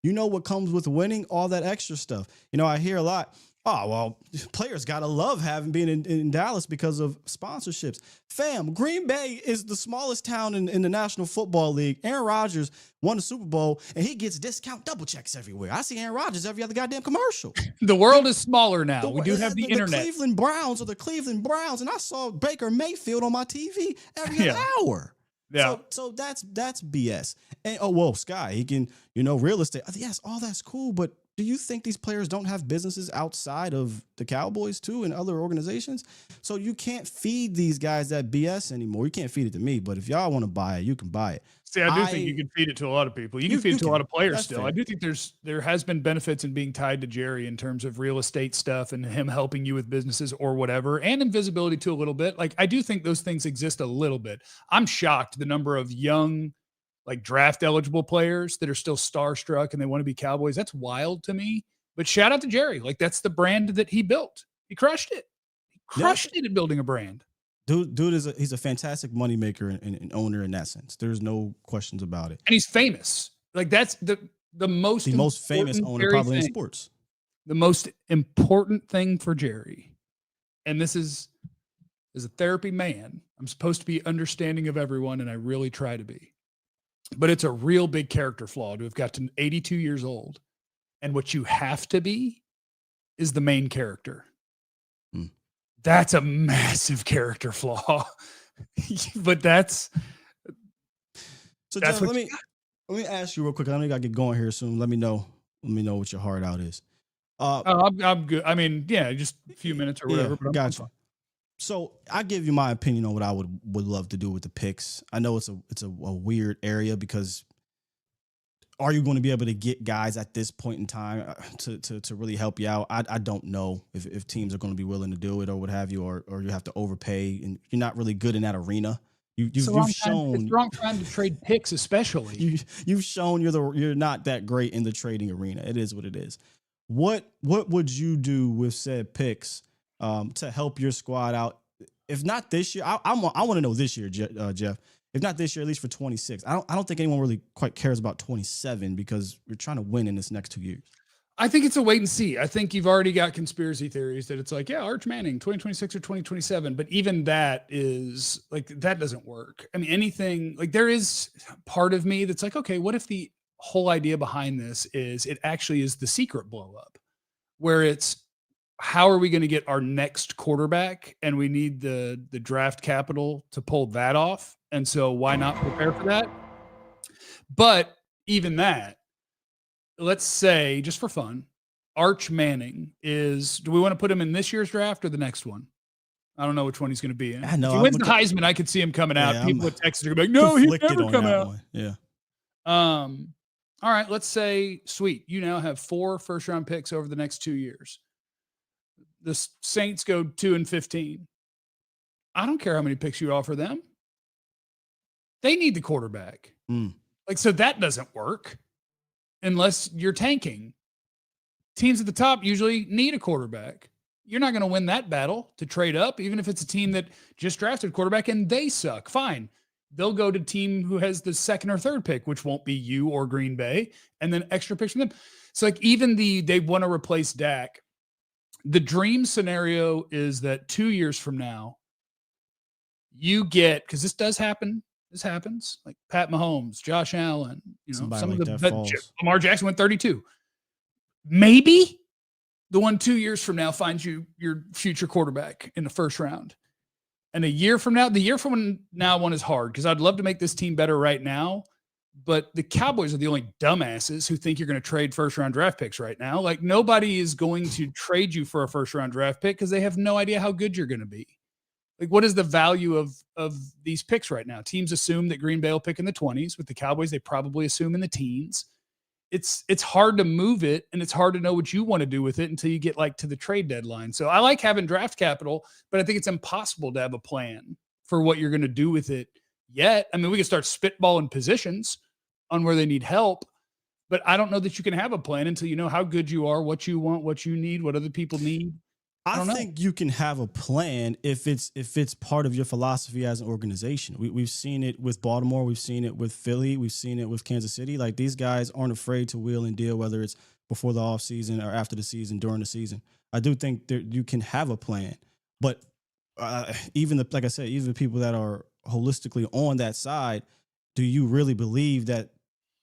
you know what comes with winning, all that extra stuff. You know, I hear a lot, oh, well, players got to love being in Dallas because of sponsorships. Fam, Green Bay is the smallest town in the National Football League. Aaron Rodgers won the Super Bowl, and he gets discount double checks everywhere. I see Aaron Rodgers every other goddamn commercial. The world is smaller now. We do have the internet. The Cleveland Browns are the Cleveland Browns, and I saw Baker Mayfield on my TV every other hour. Yeah. So that's BS. And well, Sky, he can, real estate. Yes, all that's cool, but do you think these players don't have businesses outside of the Cowboys too and other organizations? So you can't feed these guys that BS anymore. You can't feed it to me, but if y'all want to buy it, you can buy it. See, I do think you can feed it to a lot of people. You can feed it to a lot of players still. Fair. I do think there has been benefits in being tied to Jerry in terms of real estate stuff and him helping you with businesses or whatever, and invisibility too a little bit. Like, I do think those things exist a little bit. I'm shocked the number of young, like, draft eligible players that are still starstruck and they want to be Cowboys. That's wild to me. But shout out to Jerry. Like, that's the brand that he built. He crushed it. He crushed it at building a brand. Dude he's a fantastic moneymaker and owner in that sense. There's no questions about it. And he's famous. Like, that's the most famous owner probably in sports. The most important thing for Jerry. And this is, as a therapy man, I'm supposed to be understanding of everyone, and I really try to be. But it's a real big character flaw to have got to 82 years old. And what you have to be is the main character. That's a massive character flaw. But that's so. Jeff, let me ask you real quick. I know you got to get going here soon. Let me know what your heart out is. I'm good. I mean, just a few minutes or whatever. But gotcha. So I give you my opinion on what I would love to do with the picks. I know it's a weird area, because are you going to be able to get guys at this point in time to really help you out? I don't know if teams are going to be willing to do it or what have you, or you have to overpay and you're not really good in that arena. It's You've shown it's the wrong time to trade picks, especially. You've shown you're not that great in the trading arena. It is what it is. What would you do with said picks to help your squad out? If not this year, I want to know this year, Jeff. If not this year, at least for 26. I don't think anyone really quite cares about 27 because we're trying to win in this next 2 years. I think it's a wait and see. I think you've already got conspiracy theories that it's like, yeah, Arch Manning, 2026 or 2027. But even that is like, that doesn't work. I mean, anything like there is part of me that's like, okay, what if the whole idea behind this is it actually is the secret blow up where it's how are we going to get our next quarterback? And we need the draft capital to pull that off. And so why not prepare for that? But even that, let's say, just for fun, Arch Manning do we want to put him in this year's draft or the next one? I don't know which one he's going to be in. I know. If he wins the Heisman, I could see him coming out. Yeah, people with Texas are going to be like, no, he'd never come out. One. Yeah. All right, let's say, sweet, you now have 4 first-round picks over the next 2 years. The Saints go 2-15. I don't care how many picks you offer them. They need the quarterback. Like, so that doesn't work unless you're tanking. Teams at the top usually need a quarterback. You're not going to win that battle to trade up, even if it's a team that just drafted a quarterback and they suck. Fine. They'll go to team who has the second or third pick, which won't be you or Green Bay, and then extra picks from them. So like even they want to replace Dak. The dream scenario is that 2 years from now, you get, because this does happen. This happens like Pat Mahomes, Josh Allen, Somebody some like of that Lamar Jackson went 32. Maybe the one 2 years from now finds you your future quarterback in the first round. And a year from now, the year from now one is hard because I'd love to make this team better right now. But the Cowboys are the only dumbasses who think you're going to trade first round draft picks right now. Like nobody is going to trade you for a first round draft pick because they have no idea how good you're going to be. Like what is the value of these picks right now? Teams assume that Green Bay will pick in the 20s. With the Cowboys, they probably assume in the teens. It's hard to move it, and it's hard to know what you want to do with it until you get like to the trade deadline. So I like having draft capital, but I think it's impossible to have a plan for what you're going to do with it yet. I mean, we can start spitballing positions on where they need help, but I don't know that you can have a plan until you know how good you are, what you want, what you need, what other people need. I think you can have a plan if it's part of your philosophy as an organization. We've seen it with Baltimore. We've seen it with Philly. We've seen it with Kansas City. Like these guys aren't afraid to wheel and deal, whether it's before the offseason or after the season, during the season. I do think that you can have a plan, but like I said, even the people that are holistically on that side, do you really believe that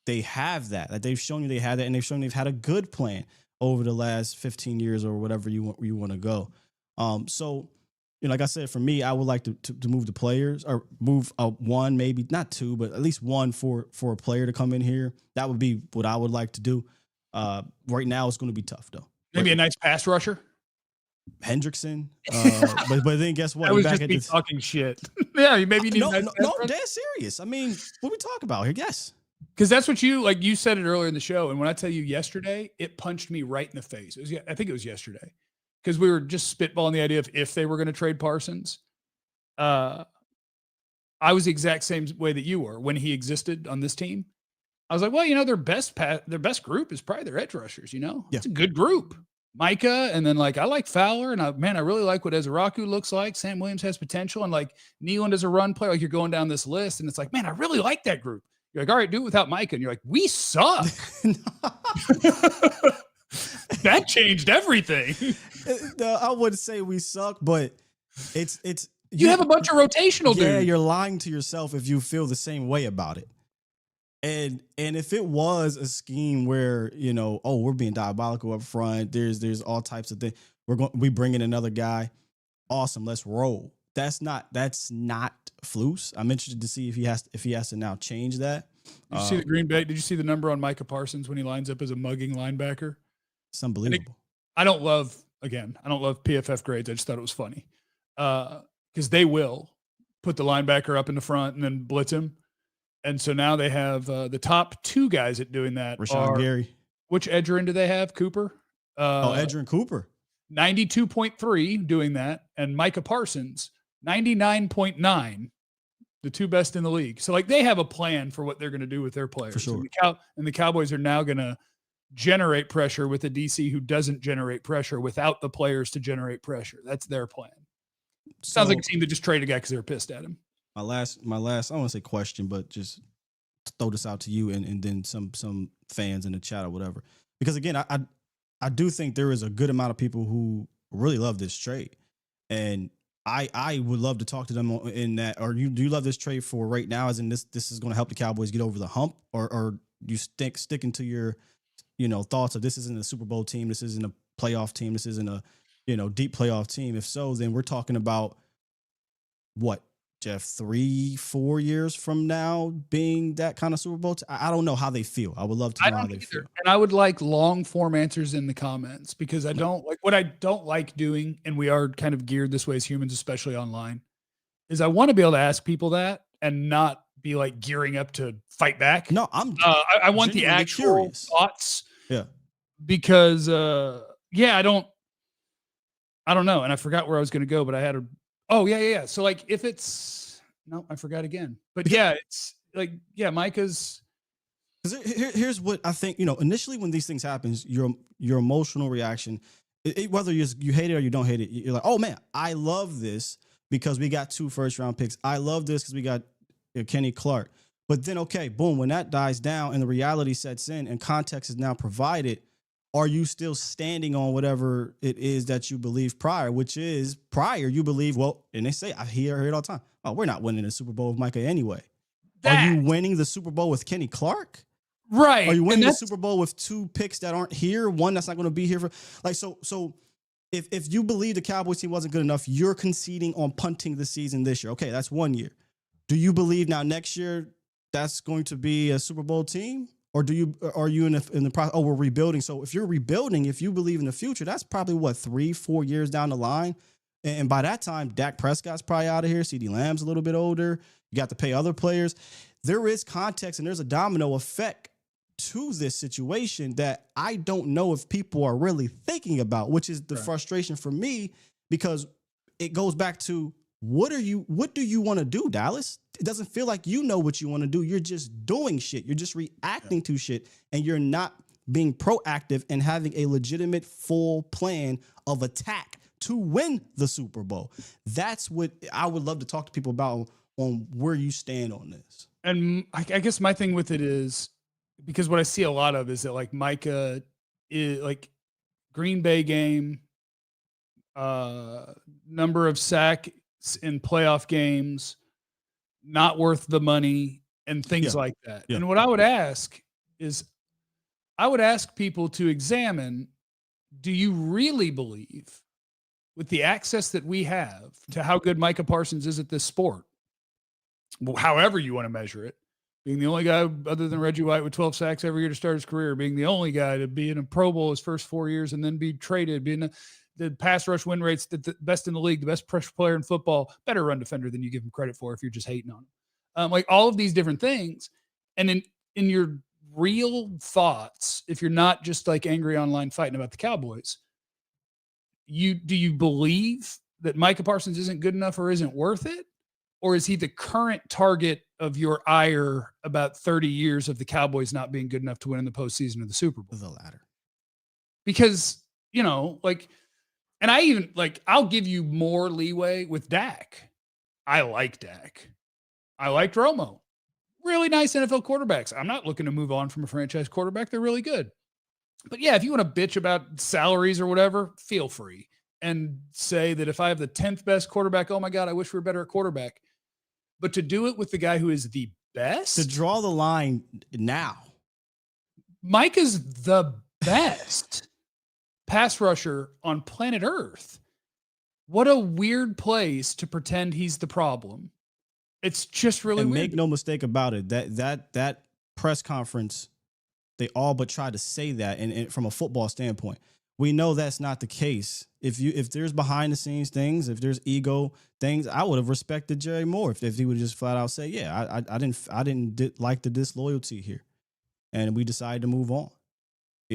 they have that? That they've shown you they have that, and they've shown they've had a good plan over the last 15 years or whatever you want to go. So, like I said, for me, I would like to move the players or move one, maybe not two, but at least one for a player to come in here. That would be what I would like to do. Right now, it's going to be tough though. Maybe a nice pass rusher. Hendrickson. But then guess what? I was just be talking shit. Yeah, maybe you need no, no, dead serious. I mean, what we talk about here? Yes. Because that's what you said it earlier in the show. And when I tell you yesterday, it punched me right in the face. I think it was yesterday because we were just spitballing the idea of if they were going to trade Parsons. I was the exact same way that you were when he existed on this team. I was like, well, their best group is probably their edge rushers. It's a good group. Micah, and then like I like Fowler, and I really like what Ezraku looks like. Sam Williams has potential, and like Nealand is a run player. Like you're going down this list, and it's like, man, I really like that group. You're like, all right, do it without Micah. And you're like, we suck. That changed everything. No, I wouldn't say we suck, but it's you have a bunch of rotational dudes. Yeah, you're lying to yourself if you feel the same way about it. And if it was a scheme where, we're being diabolical up front, there's all types of things. We bring in another guy. Awesome, let's roll. That's not Flus. I'm interested to see if he has to now change that. Did you see the Green Bay? Did you see the number on Micah Parsons when he lines up as a mugging linebacker? It's unbelievable. I don't love PFF grades. I just thought it was funny because they will put the linebacker up in the front and then blitz him. And so now they have the top two guys at doing that. Rashawn Gary. Which edgerrin do they have? Cooper. Edgerrin Cooper. 92.3 doing that, and Micah Parsons 99.9 the two best in the league. So like they have a plan for what they're going to do with their players. For sure. And the Cowboys are now going to generate pressure with a DC who doesn't generate pressure without the players to generate pressure. That's their plan. Sounds like a team that just traded a guy because they were pissed at him. My last, I don't want to say question, but just throw this out to you and then some fans in the chat or whatever. Because again, I do think there is a good amount of people who really love this trade. And I would love to talk to them in that, or do you love this trade for right now, as in this is going to help the Cowboys get over the hump, or you sticking to your, thoughts of this isn't a Super Bowl team, this isn't a playoff team, this isn't a, deep playoff team. If so, then we're talking about what, Jeff, 3-4 years from now being that kind of Super Bowl. I don't know how they feel. I would love to know how they feel. And I would like long form answers in the comments, because I don't like what I don't like doing. And we are kind of geared this way as humans, especially online, is I want to be able to ask people that and not be like gearing up to fight back. No, I want the actual curious thoughts. Yeah. Because, I don't know. And I forgot where I was going to go, but I had yeah. So like if it's, no, I forgot again, but yeah, it's like, yeah, Micah's. Because here's what I think, initially when these things happen, your emotional reaction, whether you hate it or you don't hate it, you're like, oh man, I love this because we got 2 first-round picks. I love this because we got Kenny Clark. But then, okay, boom, when that dies down and the reality sets in and context is now provided, are you still standing on whatever it is that you believe prior, which is prior you believe, well, and they say, I hear it all the time, oh, we're not winning the Super Bowl with Micah anyway. Are you winning the Super Bowl with Kenny Clark? Right. Are you winning the Super Bowl with 2 picks that aren't here, one that's not going to be here for like, so if you believe the Cowboys team wasn't good enough, you're conceding on punting the season this year. Okay, that's 1 year. Do you believe now next year that's going to be a Super Bowl team? Or are you in the process? Oh, we're rebuilding. So if you're rebuilding, if you believe in the future, that's probably what, 3-4 years down the line. And by that time, Dak Prescott's probably out of here. CeeDee Lamb's a little bit older. You got to pay other players. There is context and there's a domino effect to this situation that I don't know if people are really thinking about, which is the frustration for me, because it goes back to what do you want to do, Dallas? It doesn't feel like you know what you want to do. You're just doing shit. You're just reacting to shit, and you're not being proactive and having a legitimate full plan of attack to win the Super Bowl. That's what I would love to talk to people about on where you stand on this. And I guess my thing with it is, because what I see a lot of is that like Micah is like Green Bay game, number of sacks in playoff games, not worth the money, and things like that. Yeah. And what I would ask is, I would ask people to examine, do you really believe, with the access that we have to how good Micah Parsons is at this sport, however you want to measure it, being the only guy other than Reggie White with 12 sacks every year to start his career, being the only guy to be in a Pro Bowl his first 4 years and then be traded, being the pass rush win rates, the best in the league, the best pressure player in football, better run defender than you give him credit for if you're just hating on him. Like all of these different things. And in your real thoughts, if you're not just like angry online fighting about the Cowboys, do you believe that Micah Parsons isn't good enough or isn't worth it? Or is he the current target of your ire about 30 years of the Cowboys not being good enough to win in the postseason of the Super Bowl? The latter. Because, and I even I'll give you more leeway with Dak. I like Dak. I liked Romo. Really nice NFL quarterbacks. I'm not looking to move on from a franchise quarterback. They're really good. But yeah, if you want to bitch about salaries or whatever, feel free. And say that if I have the 10th best quarterback, oh my God, I wish we were better at quarterback. But to do it with the guy who is the best. To draw the line now. Mike is the best pass rusher on planet Earth. What a weird place to pretend he's the problem. It's just really and weird. Make no mistake about it. That press conference, they all but tried to say that. And from a football standpoint, we know that's not the case. If there's behind the scenes things, if there's ego things, I would have respected Jerry more if he would just flat out say, yeah, I didn't like the disloyalty here, and we decided to move on.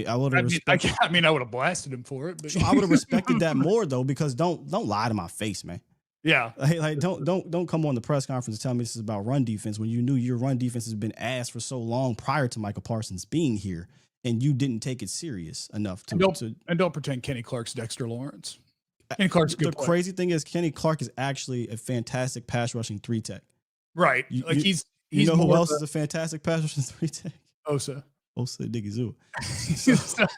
I would have. I would have blasted him for it, but so I would have respected that more though, because don't lie to my face, man. Yeah. Like don't come on the press conference and tell me this is about run defense when you knew your run defense has been ass for so long prior to Micah Parsons being here, and you didn't take it serious enough to. And don't pretend Kenny Clark's Dexter Lawrence. Kenny Clark's a good The player. crazy thing is Kenny Clark is actually a fantastic pass rushing 3-tech. Right. He's you know who else is a fantastic pass rushing 3-tech? Osa Diggy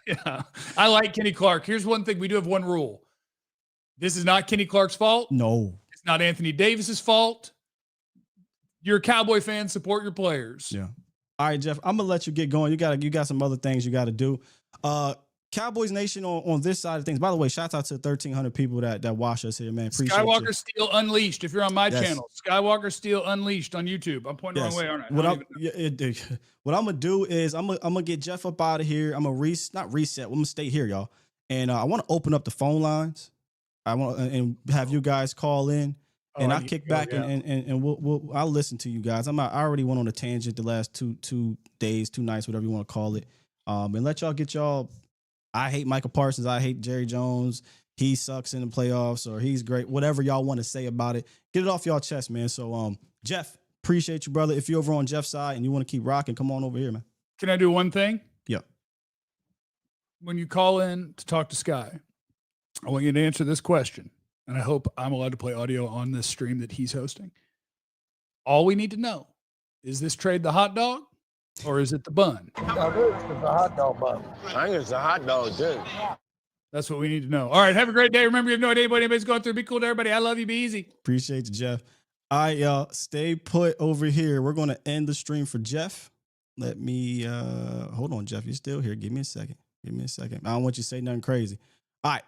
Yeah. I like Kenny Clark. Here's one thing. We do have one rule. This is not Kenny Clark's fault. No. It's not Anthony Davis's fault. You're a Cowboy fan. Support your players. Yeah. All right, Jeff, I'm gonna let you get going. You got some other things you got to do. Cowboys Nation on this side of things. By the way, shout out to 1,300 people that watch us here, man. Appreciate Skywalker you. Steele Unleashed. If you're on my channel, Skywalker Steele Unleashed on YouTube. I'm pointing the wrong way, aren't I? What I'm gonna do is I'm gonna get Jeff up out of here. I'm gonna not reset. I'm gonna stay here, y'all. And I want to open up the phone lines. I want and have you guys call in. And I'll kick back and I'll listen to you guys. I already went on a tangent the last two days, 2 nights, whatever you want to call it. And let y'all get y'all. I hate Micah Parsons. I hate Jerry Jones. He sucks in the playoffs, or he's great. Whatever y'all want to say about it, get it off y'all chest, man. So, Jeff, appreciate you, brother. If you're over on Jeff's side and you want to keep rocking, come on over here, man. Can I do one thing? Yeah. When you call in to talk to Sky, I want you to answer this question. And I hope I'm allowed to play audio on this stream that he's hosting. All we need to know, is this trade the hot dog or is it the bun? I think it's a hot dog bun. I think it's a hot dog, too. That's what we need to know. All right, have a great day. Remember, you have no idea what anybody's going through. Be cool to everybody. I love you. Be easy. Appreciate you, Jeff. All right, y'all. Stay put over here. We're going to end the stream for Jeff. Let me, hold on, Jeff. You're still here. Give me a second. I don't want you to say nothing crazy. All right.